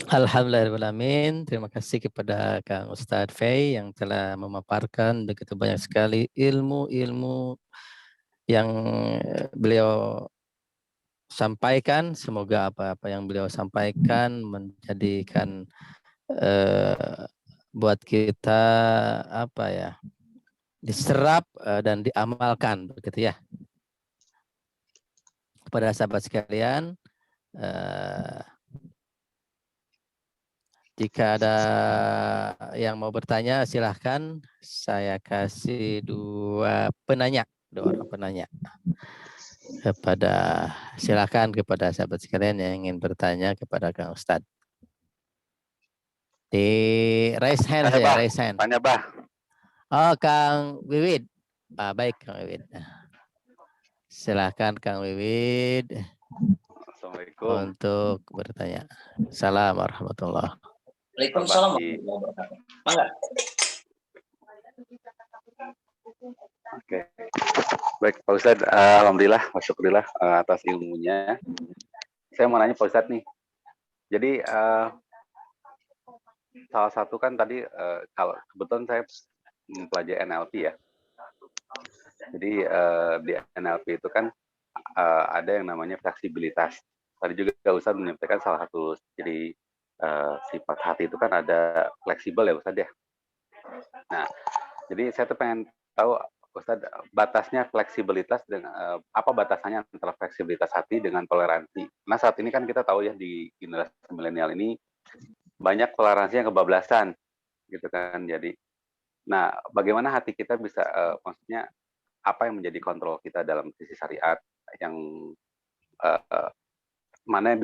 Alhamdulillahirrahmanirrahim. Terima kasih kepada Kang Ustadz Fei yang telah memaparkan begitu banyak sekali ilmu-ilmu yang beliau sampaikan. Semoga apa-apa yang beliau sampaikan menjadikan buat kita apa ya, diserap dan diamalkan begitu ya. Kepada sahabat sekalian, jika ada yang mau bertanya, silahkan. Saya kasih dua orang penanya. Silahkan kepada sahabat sekalian yang ingin bertanya kepada Kang Ustadz. Di raise hand Tanya, saya, bah. raise hand. Tanya, bah. Oh, Kang Wiwid. Baik, Kang Wiwid. Silahkan Kang Wiwid Assalamualaikum. untuk bertanya. Assalamualaikum warahmatullahi. Waalaikumsalam warahmatullahi wabarakatuh. Mangga. Oke. Baik Pak Ustadz, alhamdulillah, masyukurillah atas ilmunya. Saya mau nanya Pak Ustadz nih. Jadi salah satu kan tadi kalau kebetulan saya mempelajari NLP ya. Jadi di NLP itu kan ada yang namanya fleksibilitas. Tadi juga Ustadz menyampaikan salah satu jadi sifat hati itu kan ada fleksibel ya Ustadz ya. Nah, jadi saya tuh pengen tahu Ustadz batasnya fleksibilitas dengan apa batasannya antara fleksibilitas hati dengan toleransi. Nah saat ini kan kita tahu ya di generasi milenial ini banyak toleransi yang kebablasan gitu kan. Jadi, nah bagaimana hati kita bisa maksudnya apa yang menjadi kontrol kita dalam sisi syariat yang mana yang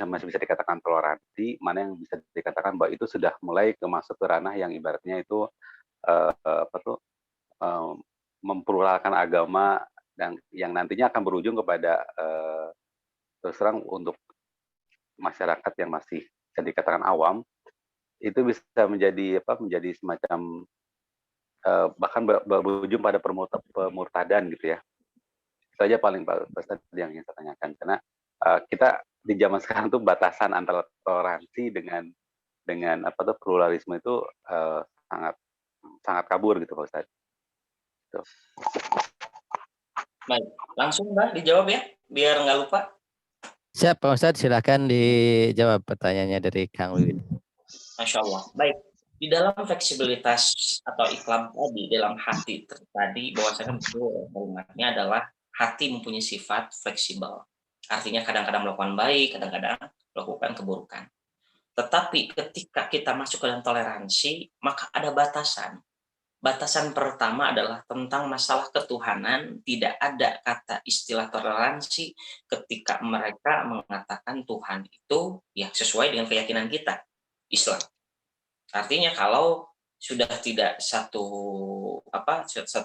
masih bisa dikatakan toleransi, mana yang bisa dikatakan bahwa itu sudah mulai masuk ke ranah yang ibaratnya itu apa tuh mempluralkan agama dan yang nantinya akan berujung kepada terus terang untuk masyarakat yang masih bisa dikatakan awam itu bisa menjadi menjadi semacam bahkan berujung pada pemurtadan gitu ya. Itu aja paling besar yang saya tanyakan karena kita di zaman sekarang tuh batasan antara toleransi dengan pluralisme itu sangat sangat kabur gitu Pak Ustadz. Tuh. Baik, langsung Mbak dijawab ya, biar nggak lupa. Siap Pak Ustadz, silakan dijawab pertanyaannya dari Kang Wiwid. Masya Allah. Baik, di dalam fleksibilitas atau iklam tadi, dalam hati tadi, bahwasanya betul kalimatnya adalah hati mempunyai sifat fleksibel. Artinya kadang-kadang melakukan baik, kadang-kadang melakukan keburukan. Tetapi ketika kita masuk ke dalam toleransi, maka ada batasan. Batasan pertama adalah tentang masalah ketuhanan. Tidak ada kata istilah toleransi ketika mereka mengatakan Tuhan itu ya sesuai dengan keyakinan kita, Islam. Artinya kalau sudah tidak satu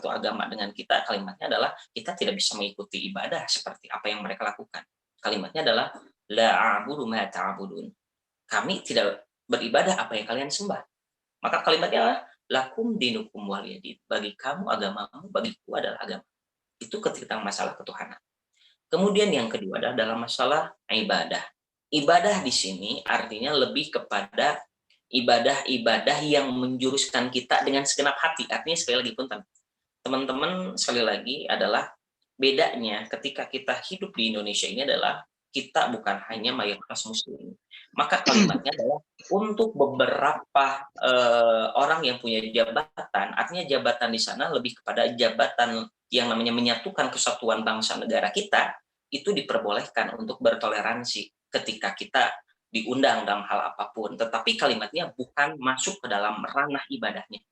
agama dengan kita, kalimatnya adalah kita tidak bisa mengikuti ibadah seperti apa yang mereka lakukan. Kalimatnya adalah la a'budu ma ta'budun. Kami tidak beribadah apa yang kalian sembah. Maka kalimatnya adalah lakum dinukum waliyadin. Bagi kamu agamamu, bagiku adalah agama. Itu ketika masalah ketuhanan. Kemudian yang kedua adalah dalam masalah ibadah. Ibadah di sini artinya lebih kepada ibadah-ibadah yang menjuruskan kita dengan segenap hati. Artinya sekali lagi pun teman-teman sekali lagi adalah bedanya ketika kita hidup di Indonesia ini adalah kita bukan hanya mayoritas muslim. Maka kalimatnya adalah untuk beberapa orang yang punya jabatan, artinya jabatan di sana lebih kepada jabatan yang namanya menyatukan kesatuan bangsa negara kita, itu diperbolehkan untuk bertoleransi ketika kita diundang dalam hal apapun. Tetapi kalimatnya bukan masuk ke dalam ranah ibadahnya.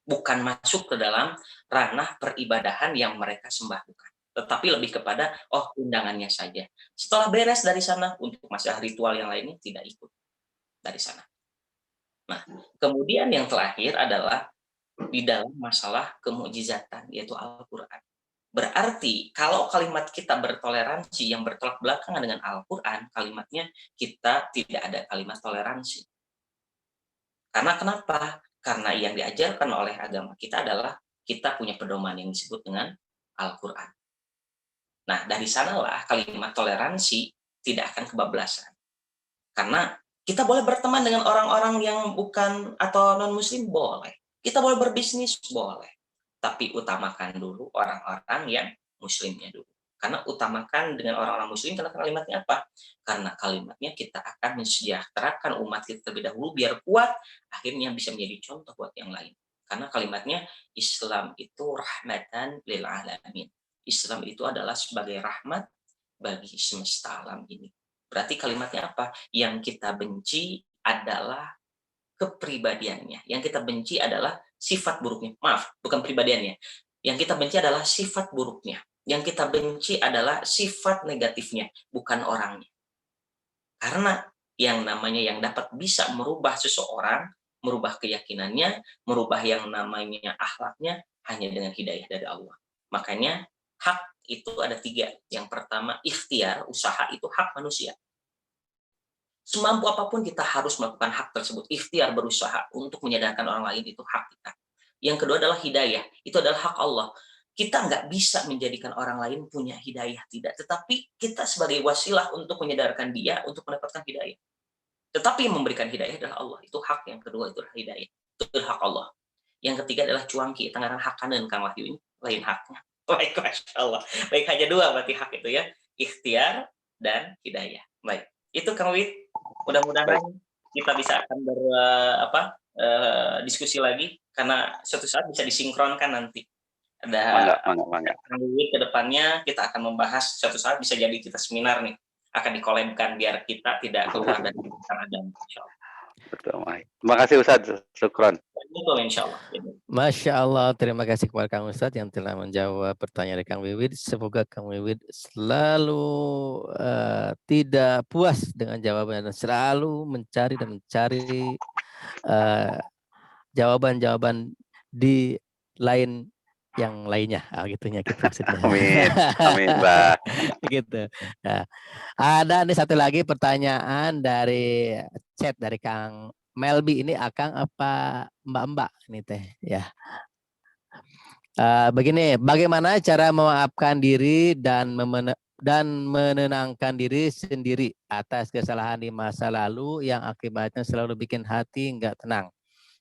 Bukan masuk ke dalam ranah peribadahan yang mereka sembah, bukan. Tetapi lebih kepada, undangannya saja. Setelah beres dari sana, untuk masalah ritual yang lainnya tidak ikut dari sana. Nah, kemudian yang terakhir adalah di dalam masalah kemukjizatan, yaitu Al-Quran. Berarti kalau kalimat kita bertoleransi yang bertolak belakangan dengan Al-Quran, kalimatnya kita tidak ada kalimat toleransi. Karena kenapa? Karena yang diajarkan oleh agama kita adalah kita punya pedoman yang disebut dengan Al-Quran. Nah, dari sanalah kalimat toleransi tidak akan kebablasan. Karena kita boleh berteman dengan orang-orang yang bukan atau non-muslim, boleh. Kita boleh berbisnis, boleh. Tapi utamakan dulu orang-orang yang muslimnya dulu. Karena utamakan dengan orang-orang muslim, karena kalimatnya apa? Karena kalimatnya kita akan mensejahterakan umat kita terlebih dahulu, biar kuat, akhirnya bisa menjadi contoh buat yang lain. Karena kalimatnya Islam itu rahmatan lil alamin. Islam itu adalah sebagai rahmat bagi semesta alam ini. Berarti kalimatnya apa? Yang kita benci adalah kepribadiannya. Yang kita benci adalah sifat buruknya. Maaf, bukan pribadiannya. Yang kita benci adalah sifat buruknya. Yang kita benci adalah sifat negatifnya, bukan orangnya. Karena yang namanya yang dapat bisa merubah seseorang merubah keyakinannya, merubah yang namanya akhlaknya hanya dengan hidayah dari Allah. Makanya hak itu ada 3. Yang pertama, ikhtiar, usaha itu hak manusia. Semampu apapun kita harus melakukan hak tersebut. Ikhtiar, berusaha untuk menyadarkan orang lain itu hak kita. Yang kedua adalah hidayah. Itu adalah hak Allah. Kita nggak bisa menjadikan orang lain punya hidayah, tidak. Tetapi kita sebagai wasilah untuk menyadarkan dia, untuk mendapatkan hidayah. Tetapi yang memberikan hidayah adalah Allah. Itu hak yang kedua, itu adalah hidayah. Itu adalah hak Allah. Yang ketiga adalah cuangki, tangan hak kanan Kang Wahyu ini, lain haknya. Baik, Masya Allah. Baik, hanya 2 berarti hak itu ya. Ikhtiar dan hidayah. Baik, itu Kang Wid. Mudah-mudahan kita bisa akan diskusi lagi, karena suatu saat bisa disinkronkan nanti. Ada Kang Wid ke depannya kita akan membahas, suatu saat bisa jadi kita seminar nih, akan dikolabkan biar kita tidak keluar dari Ramadan, insyaallah. Betul, terima kasih Ustaz, syukron. Betul, insyaallah. Masya Allah, terima kasih kepada Kang Ustadz yang telah menjawab pertanyaan dari Kang Wiwid. Semoga Kang Wiwid selalu tidak puas dengan jawabannya dan selalu mencari jawaban-jawaban di lain yang lainnya, gitunya gitu maksudnya. Amin, Mbak. Gitu. Nah, ada nih satu lagi pertanyaan dari chat dari Kang Melbi. Ini Akang apa Mbak ini teh ya. Begini, bagaimana cara memaafkan diri dan menenangkan diri sendiri atas kesalahan di masa lalu yang akibatnya selalu bikin hati nggak tenang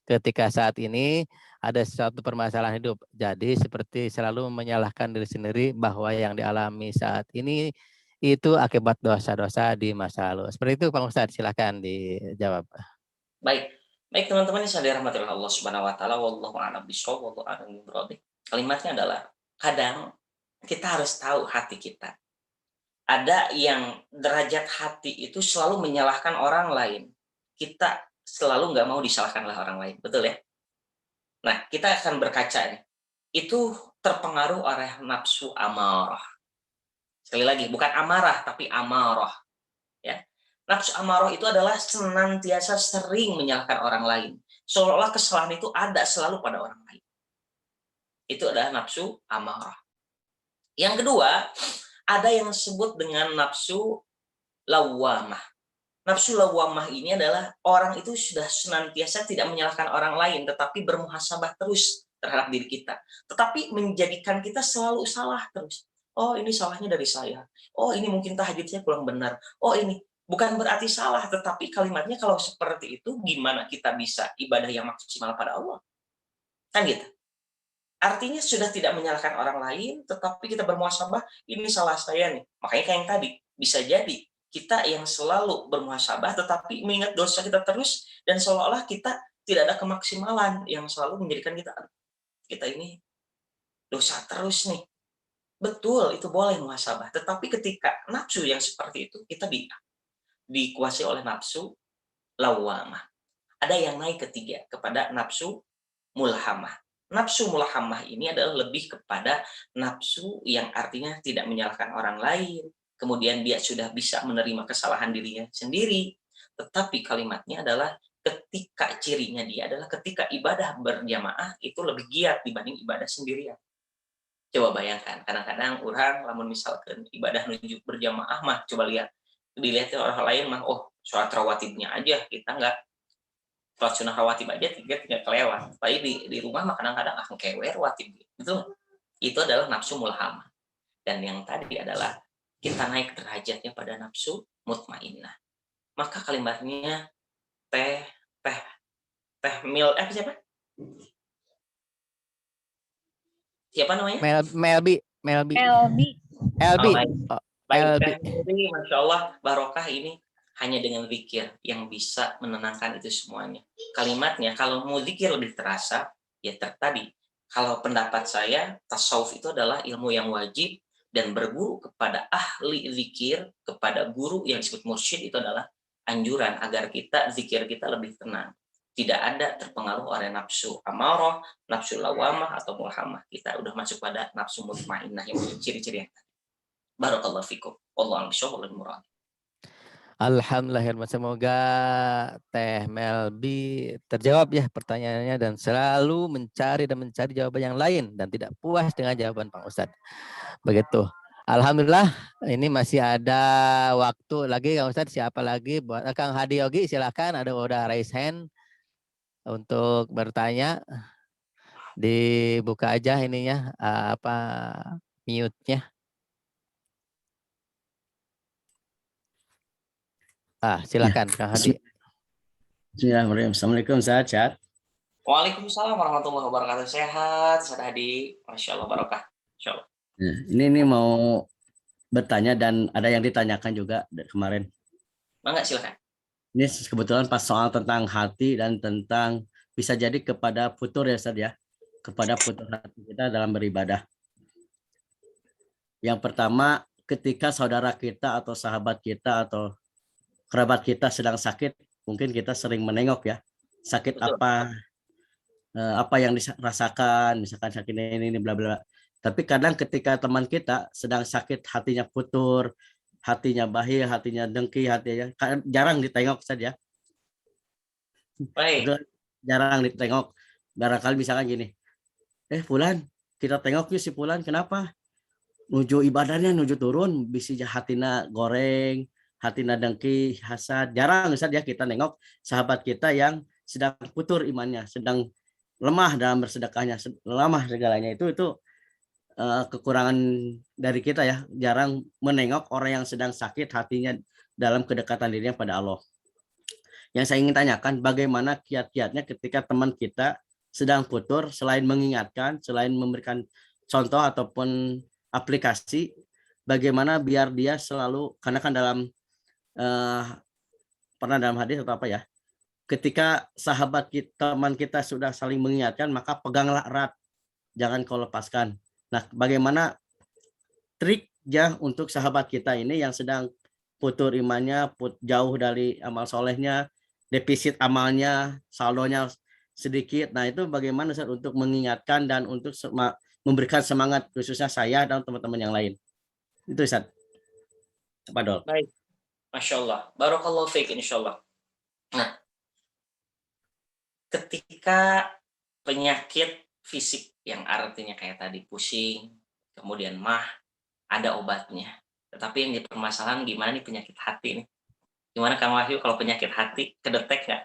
ketika saat ini ada suatu permasalahan hidup. Jadi seperti selalu menyalahkan diri sendiri bahwa yang dialami saat ini itu akibat dosa-dosa di masa lalu. Seperti itu Pak Ustadz, silakan dijawab. Baik teman-teman yang saya dirahmati oleh Allah Subhanahu wa taala, wallahu a'lam bishawab, wallahu a'lam bishawab. Kalimatnya adalah, kadang kita harus tahu hati kita. Ada yang derajat hati itu selalu menyalahkan orang lain. Kita selalu nggak mau disalahkan oleh orang lain, betul ya? Nah, kita akan berkaca nih. Itu terpengaruh oleh nafsu amarah. Sekali lagi, bukan amarah tapi amarah. Ya. Nafsu amarah itu adalah senantiasa sering menyalahkan orang lain. Seolah-olah kesalahan itu ada selalu pada orang lain. Itu adalah nafsu amarah. Yang kedua, ada yang disebut dengan nafsu lawamah. Nafsu lawamah ini adalah orang itu sudah senantiasa tidak menyalahkan orang lain, tetapi bermuhasabah terus terhadap diri kita. Tetapi menjadikan kita selalu salah terus. Oh, ini salahnya dari saya. Oh, ini mungkin tahajud saya kurang benar. Oh, ini. Bukan berarti salah, tetapi kalimatnya kalau seperti itu, gimana kita bisa ibadah yang maksimal pada Allah? Kan gitu. Artinya sudah tidak menyalahkan orang lain, tetapi kita bermuhasabah, ini salah saya nih. Makanya kayak yang tadi, bisa jadi kita yang selalu bermuhasabah, tetapi mengingat dosa kita terus, dan seolah-olah kita tidak ada kemaksimalan yang selalu menjadikan kita ini dosa terus nih. Betul, itu boleh muhasabah. Tetapi ketika nafsu yang seperti itu, kita dikuasai oleh nafsu lawamah. Ada yang naik ketiga kepada nafsu mulhamah. Nafsu mulhamah ini adalah lebih kepada nafsu yang artinya tidak menyalahkan orang lain, kemudian dia sudah bisa menerima kesalahan dirinya sendiri, tetapi kalimatnya adalah ketika cirinya dia adalah ketika ibadah berjamaah itu lebih giat dibanding ibadah sendirian. Coba bayangkan, kadang-kadang orang lamun misalkan ibadah nuju berjamaah mah, coba dilihat orang lain mah, oh sholat rawatibnya aja, kita nggak sholat sunnah rawatib aja tiga kelewat. Tapi di rumah mah kadang-kadang kewer rawatib. Itu adalah nafsu mulhamah. Dan yang tadi adalah kita naik derajatnya pada nafsu mutmainnah. Maka kalimatnya siapa? Siapa namanya? Melbi. Baik, Masya Allah, barokah ini hanya dengan zikir yang bisa menenangkan itu semuanya. Kalimatnya, kalau mau zikir lebih terasa, ya tadi. Kalau pendapat saya, tasawuf itu adalah ilmu yang wajib, dan berguru kepada ahli zikir, kepada guru yang disebut mursyid, itu adalah anjuran agar zikir kita lebih tenang. Tidak ada terpengaruh oleh nafsu amarah, nafsu lawamah, atau mulhamah. Kita udah masuk pada nafsu mutmainnah yang ciri-ciri yang tadi. Barakallahu fikum. Wallahu a'lam bishawab. Alhamdulillah, semoga Teh Melbi terjawab ya pertanyaannya dan selalu mencari jawaban yang lain dan tidak puas dengan jawaban Pak Ustadz. Begitu. Alhamdulillah, ini masih ada waktu lagi Kang Ustadz. Siapa lagi? Buat Kang Hadi Yogi, silakan. Ada udah raise hand untuk bertanya. Dibuka aja ininya, mute-nya. Silakan Kang Hadi. Bismillahirrahmanirrahim. Assalamualaikum, sehat. Waalaikumsalam warahmatullahi wabarakatuh. Sehat, Ustaz Hadi. Masya Allah, barokah. Insya Allah. Nah, ini mau bertanya dan ada yang ditanyakan juga kemarin. Mangga, silakan. Ini kebetulan pas soal tentang hati dan tentang bisa jadi kepada futur ya Ustaz ya. Kepada futur hati kita dalam beribadah. Yang pertama, ketika saudara kita atau sahabat kita atau kerabat kita sedang sakit, mungkin kita sering menengok ya. Sakit Betul. apa yang dirasakan, misalkan sakit ini bla bla. Tapi kadang ketika teman kita sedang sakit, hatinya futur, hatinya bahir, hatinya dengki, hatinya jarang ditengok saja. Baik. Jarang ditengok. Barangkali misalkan gini, Fulan, kita tengok yuk si Fulan, kenapa? Nuju ibadahnya, nuju turun, bisi hatina goreng, hatina dengki, hasad. Jarang Ustaz ya kita nengok sahabat kita yang sedang futur imannya, sedang lemah dalam bersedekahnya, lemah segalanya. Itu kekurangan dari kita ya, jarang menengok orang yang sedang sakit hatinya dalam kedekatan dirinya pada Allah. Yang saya ingin tanyakan, bagaimana kiat-kiatnya ketika teman kita sedang futur, selain mengingatkan, selain memberikan contoh ataupun aplikasi, bagaimana biar dia selalu, karena kan dalam pernah dalam hadis atau apa ya, ketika sahabat kita, teman kita sudah saling mengingatkan, maka peganglah erat, jangan kau lepaskan. Nah, bagaimana triknya untuk sahabat kita ini yang sedang futur imannya, jauh dari amal solehnya, defisit amalnya, saldonya sedikit. Nah, itu bagaimana Ustaz untuk mengingatkan dan untuk memberikan semangat khususnya saya dan teman-teman yang lain. Itu Ustaz. Pak Dol. Baik. Masya Allah. Barakallahu fiik, insya Allah. Nah, ketika penyakit fisik yang artinya kayak tadi pusing, kemudian mah, ada obatnya. Tetapi yang dipermasalahan gimana nih penyakit hati nih? Gimana Kang Wahyu kalau penyakit hati kedetek nggak?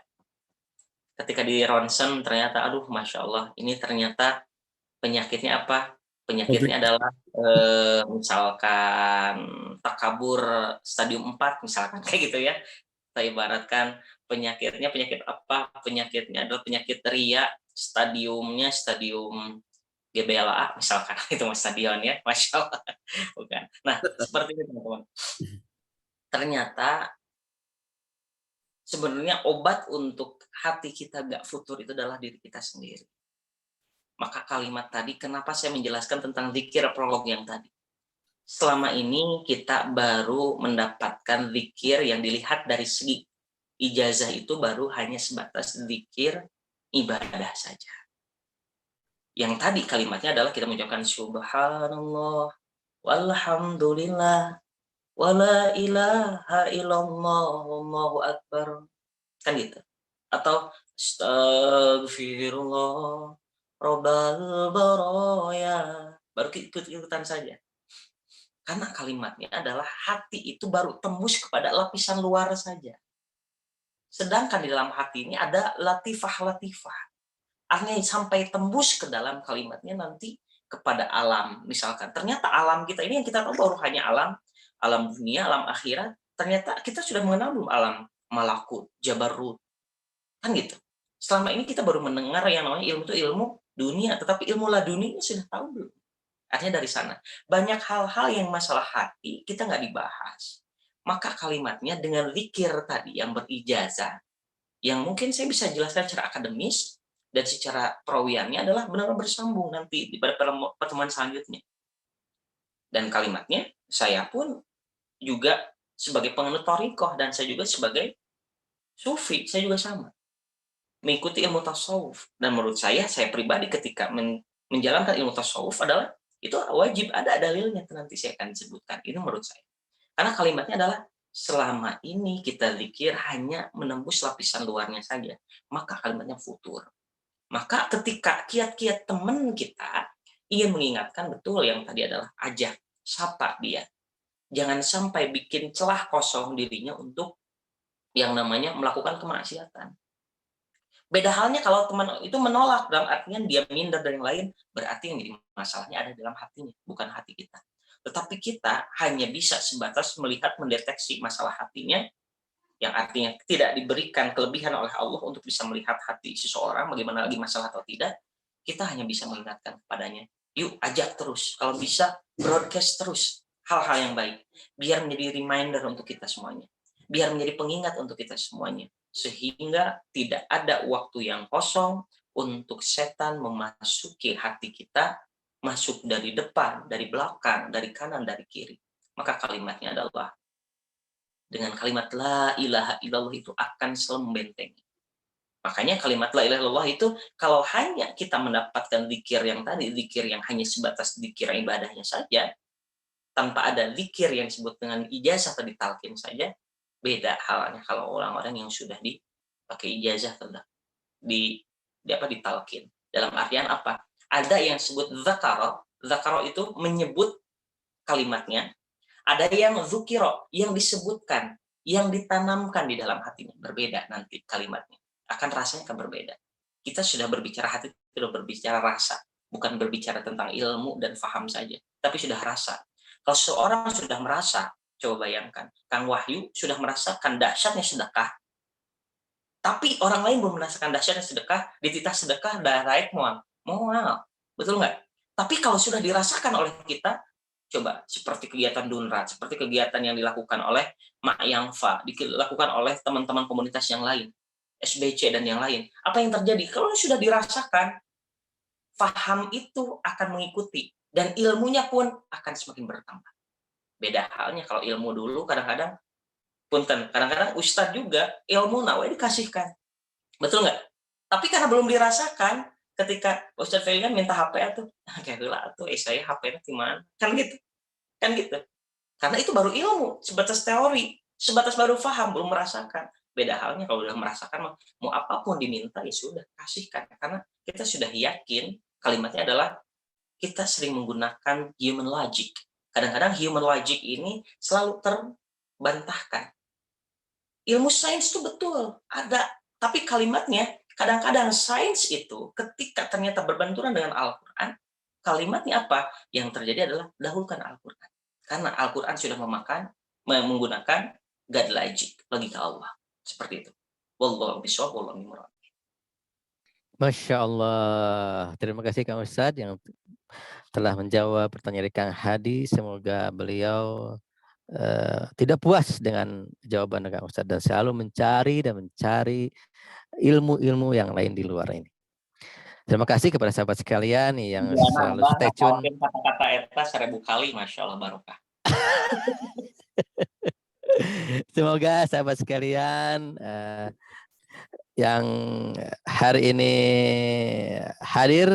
Ketika di ronsen ternyata, aduh Masya Allah, ini ternyata penyakitnya apa? Penyakitnya adalah misalkan takabur stadium 4 misalkan kayak gitu ya. Kita ibaratkan penyakitnya penyakit apa? Penyakitnya adalah penyakit ria, stadium GBLA misalkan itu mas stadion ya, Masya Allah. Bukan. Nah, seperti itu teman-teman. Ternyata sebenarnya obat untuk hati kita gak futur itu adalah diri kita sendiri. Maka kalimat tadi, kenapa saya menjelaskan tentang zikir prolog yang tadi? Selama ini kita baru mendapatkan zikir yang dilihat dari segi ijazah itu baru hanya sebatas zikir ibadah saja. Yang tadi kalimatnya adalah kita mengucapkan subhanallah walhamdulillah wala ilaha illallah wallahu akbar, kan gitu. Atau astagfirullah robbal baraya, baru ikut-ikutan saja. Karena kalimatnya adalah hati itu baru tembus kepada lapisan luar saja. Sedangkan di dalam hati ini ada latifah-latifah. Artinya sampai tembus ke dalam kalimatnya nanti kepada alam. Misalkan ternyata alam kita ini yang kita tahu baru hanya alam dunia, alam akhirat. Ternyata kita sudah mengenal belum alam malakut, jabarut. Kan gitu. Selama ini kita baru mendengar yang namanya ilmu itu ilmu dunia, tetapi ilmu laduni sudah tahu belum? Artinya dari sana. Banyak hal-hal yang masalah hati kita nggak dibahas. Maka kalimatnya dengan zikir tadi yang berijazah, yang mungkin saya bisa jelaskan secara akademis, dan secara perawiannya adalah benar-benar bersambung nanti pada pertemuan selanjutnya. Dan kalimatnya, saya pun juga sebagai penganut thariqah dan saya juga sebagai sufi, saya juga sama. Mengikuti ilmu tasawuf. Dan menurut saya pribadi ketika menjalankan ilmu tasawuf adalah, itu wajib ada dalilnya, nanti saya akan sebutkan. Itu menurut saya. Karena kalimatnya adalah, selama ini kita zikir hanya menembus lapisan luarnya saja, maka kalimatnya futur. Maka ketika kiat-kiat teman kita ingin mengingatkan, betul yang tadi adalah ajak, sapa dia. Jangan sampai bikin celah kosong dirinya untuk yang namanya melakukan kemaksiatan. Beda halnya kalau teman itu menolak, dalam artinya dia minder dan yang lain, berarti yang jadi masalahnya ada dalam hatinya, bukan hati kita. Tetapi kita hanya bisa sebatas melihat, mendeteksi masalah hatinya, yang artinya tidak diberikan kelebihan oleh Allah untuk bisa melihat hati seseorang, bagaimana lagi masalah atau tidak, kita hanya bisa mengingatkan kepadanya. Yuk, ajak terus. Kalau bisa, broadcast terus hal-hal yang baik. Biar menjadi reminder untuk kita semuanya. Biar menjadi pengingat untuk kita semuanya. Sehingga tidak ada waktu yang kosong untuk setan memasuki hati kita, masuk dari depan, dari belakang, dari kanan, dari kiri. Maka kalimatnya adalah, dengan kalimat la ilaha illallah itu akan selalu membentengi. Makanya kalimat la ilaha illallah itu kalau hanya kita mendapatkan zikir yang tadi, zikir yang hanya sebatas zikir ibadahnya saja, tanpa ada zikir yang disebut dengan ijazah atau ditalkin saja, beda halnya kalau orang-orang yang sudah dipakai ijazah atau ditalkin. Dalam artian apa? Ada yang disebut zakaro itu menyebut kalimatnya, ada yang zukiro, yang disebutkan, yang ditanamkan di dalam hatinya. Berbeda nanti kalimatnya. Akan rasanya akan berbeda. Kita sudah berbicara hati, sudah berbicara rasa. Bukan berbicara tentang ilmu dan faham saja. Tapi sudah rasa. Kalau seorang sudah merasa, coba bayangkan. Kang Wahyu sudah merasakan dahsyatnya sedekah. Tapi orang lain belum merasakan dahsyatnya sedekah, dititah sedekah, direct mual. Betul nggak? Tapi kalau sudah dirasakan oleh kita, coba seperti kegiatan Dunrat, seperti kegiatan yang dilakukan oleh Mak Yangfa, dilakukan oleh teman-teman komunitas yang lain, SBC dan yang lain. Apa yang terjadi? Kalau sudah dirasakan, faham itu akan mengikuti dan ilmunya pun akan semakin bertambah. Beda halnya kalau ilmu dulu kadang-kadang ustadz juga ilmu nawa dikasihkan. Betul nggak? Tapi karena belum dirasakan, ketika Ustadz Felian minta HP tuh, kayak gila tuh, saya HP-nya gimana? Kan gitu. Karena itu baru ilmu, sebatas teori, sebatas baru paham, belum merasakan. Beda halnya kalau udah merasakan, mau apapun diminta ya sudah kasihkan. Karena kita sudah yakin kalimatnya adalah kita sering menggunakan human logic. Kadang-kadang human logic ini selalu terbantahkan. Ilmu sains itu betul, ada. Tapi kalimatnya, kadang-kadang sains itu ketika ternyata berbenturan dengan Al-Quran, kalimatnya apa? Yang terjadi adalah dahulukan Al-Quran. Karena Al-Quran sudah menggunakan God logic, logika Allah. Seperti itu. Wallahu bishawab, wallahu murad. Masya Allah. Terima kasih Kang Ustadz yang telah menjawab pertanyaan dari Kang Hadi. Semoga beliau tidak puas dengan jawaban Kang Ustadz dan selalu mencari ilmu-ilmu yang lain di luar ini. Terima kasih kepada sahabat sekalian yang selalu stay tune. Kata-kata eta 1000 kali, Masya Allah, barokah. Semoga sahabat sekalian yang hari ini hadir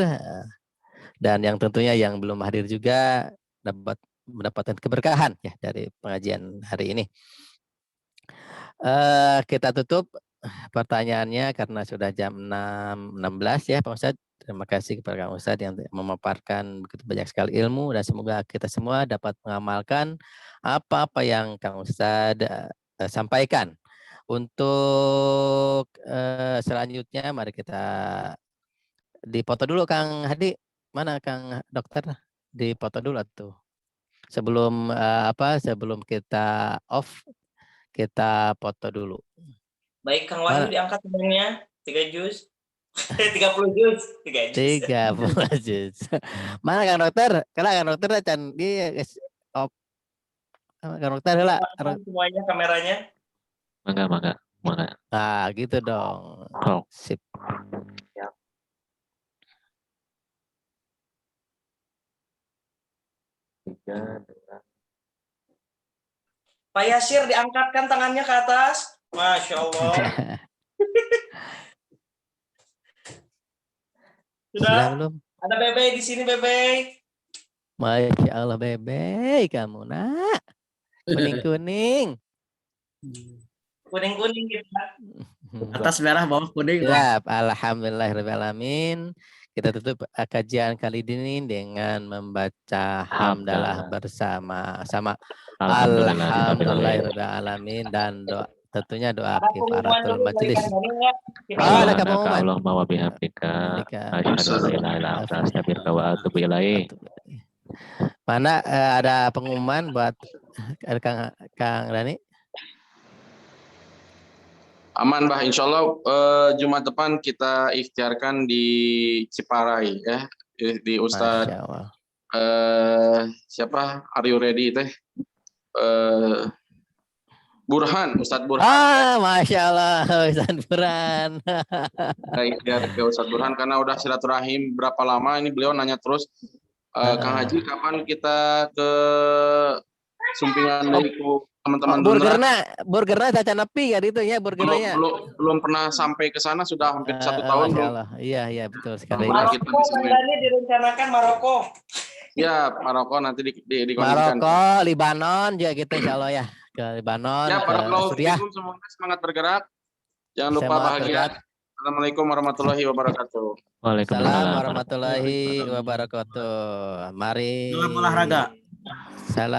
dan yang tentunya yang belum hadir juga dapat mendapatkan keberkahan ya dari pengajian hari ini. Kita tutup pertanyaannya karena sudah jam 6.16 ya Pak Ustadz. Terima kasih kepada Kang Ustadz yang memaparkan begitu banyak sekali ilmu dan semoga kita semua dapat mengamalkan apa-apa yang Kang Ustadz sampaikan. Untuk selanjutnya mari kita dipoto dulu Kang Hadi. Mana Kang Dokter? Dipoto dulu tuh. Sebelum sebelum kita off kita foto dulu. Baik, Kang Wahyu diangkat sebenarnya 3 juz. 30 juz, 3 juz. 30 juz. Mana Kang Dokter? Kala Kang Dokter can di off. Kang Dokter heula. Semuanya kameranya. Mangga. Nah, gitu dong. Oh. Sip. Ya. Pak Yasir diangkatkan tangannya ke atas. Masya Allah. Sudah belum? Ada Bebe di sini, Bebe. Masya Allah Bebe, kamu nak. Kuning-kuning. Kuning-kuning gitu. Atas merah, bawah kuning. Ya, alhamdulillahirrahmanirrahim. Kita tutup kajian kali ini dengan membaca hamdalah bersama. Alhamdulillahirrahmanirrahim dan doa, tentunya doa kifaratul majelis. Ada pengumuman. Allahumma wa bihamdika asyhadu an la ilaha illa anta astaghfiruka wa atubu ilaik. Mana ada pengumuman buat Kang Dani? Aman, Bah. Insya Allah Jumat depan kita ikhtiarkan di Ciparai ya, di Ustadz Masya Allah. siapa? Are you ready teh? Burhan, Ustadz Burhan. Masya Allah, Ustadz Burhan. Kita ikhtiar ke Ustadz Burhan karena udah silaturahim berapa lama ini beliau nanya terus. Kang Haji, kapan kita ke Sumpingan dari teman-teman burgerna caca nepi ya itu ya burgernya. Belum pernah sampai ke sana, sudah hampir 1 tahun. Masya Allah. Iya betul sekali. Maroko ini direncanakan Maroko. Ya, Maroko nanti di Maroko, Libanon juga gitu insya Allah ya. Ke Libanon, ya, ke Suriah. Semoga semangat bergerak. Jangan lupa bahagia. Assalamualaikum warahmatullahi wabarakatuh. Waalaikumsalam warahmatullahi wabarakatuh. Mari. Dalam olahraga. Salam.